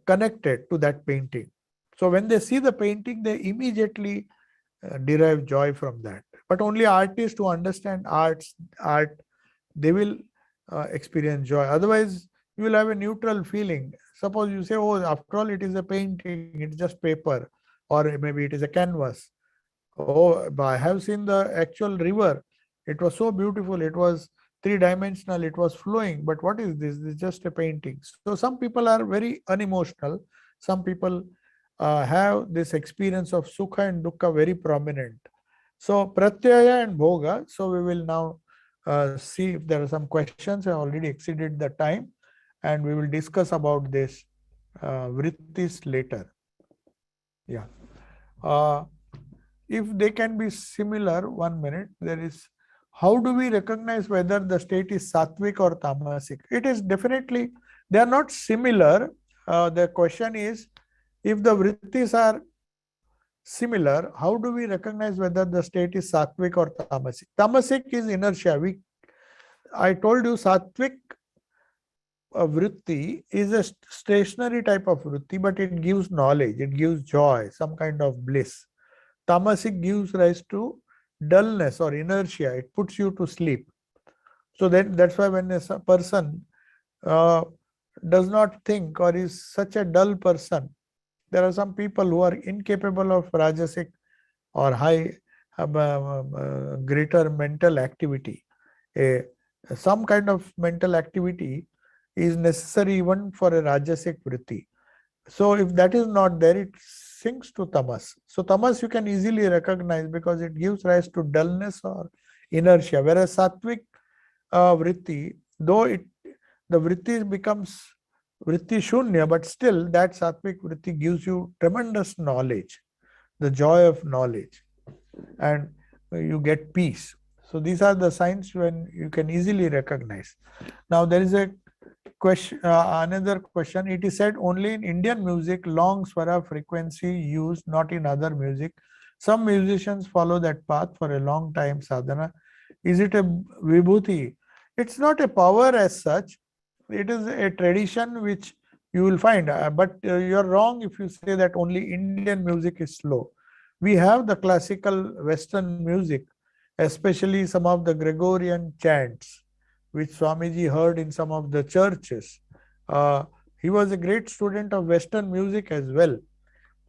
connected to that painting. So when they see the painting, they immediately derive joy from that. But only artists who understand art, they will experience joy. Otherwise, you will have a neutral feeling. Suppose you say, oh, after all, it is a painting, it's just paper, or maybe it is a canvas. Oh, I have seen the actual river. It was so beautiful. It was three-dimensional. It was flowing. But what is this? This is just a painting. So some people are very unemotional. Some people have this experience of sukha and dukkha very prominent. So pratyaya and bhoga. So we will now see if there are some questions. I already exceeded the time, and we will discuss about this vrittis later. Yeah. Uh, if they can be similar, 1 minute, there is, how do we recognize whether the state is sattvic or tamasic? It is definitely, they are not similar. The question is, if the vrittis are similar, how do we recognize whether the state is sattvic or tamasic? Tamasic is inertia. I told you sattvic vritti is a stationary type of vritti, but it gives knowledge, it gives joy, some kind of bliss. Tamasic gives rise to dullness or inertia, it puts you to sleep. So that's why when a person uh, does not think or is such a dull person, there are some people who are incapable of rajasic or high greater mental activity. A, some kind of mental activity is necessary even for a rajasic vritti. So if that is not there, it sinks to tamas. So tamas you can easily recognize because it gives rise to dullness or inertia. Whereas sattvic vritti, though the vritti becomes vritti shunya, but still that sattvic vritti gives you tremendous knowledge, the joy of knowledge, and you get peace. So these are the signs when you can easily recognize. Now there is a question, another question. It is said only in Indian music long swara frequency used, not in other music. Some musicians follow that path for a long time sadhana. Is it a vibhuti? It's not a power as such. It is a tradition which you will find. But you're wrong if you say that only Indian music is slow. We have the classical Western music, especially some of the Gregorian chants, which Swamiji heard in some of the churches. He was a great student of Western music as well.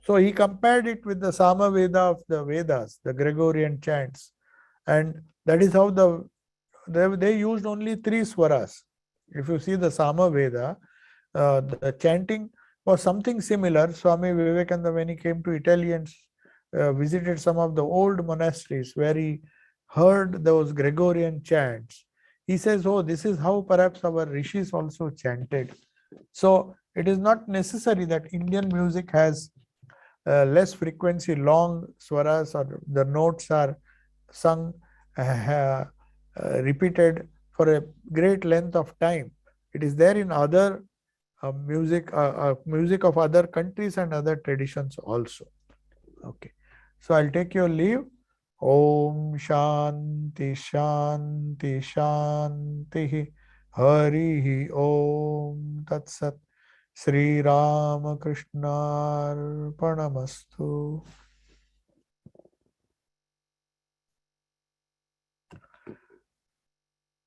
So he compared it with the Samaveda of the Vedas, the Gregorian chants. And that is how they used only three swaras. If you see the Samaveda, the chanting was something similar. Swami Vivekananda, when he came to Italy and visited some of the old monasteries where he heard those Gregorian chants, he says, oh, this is how perhaps our rishis also chanted. So it is not necessary that Indian music has less frequency, long swaras, or the notes are sung, repeated for a great length of time. It is there in other music of other countries and other traditions also. Okay. So I'll take your leave. Om Shanti Shanti Shanti Hari Om Tat Sat Sri Ramakrishna Arpanamastu.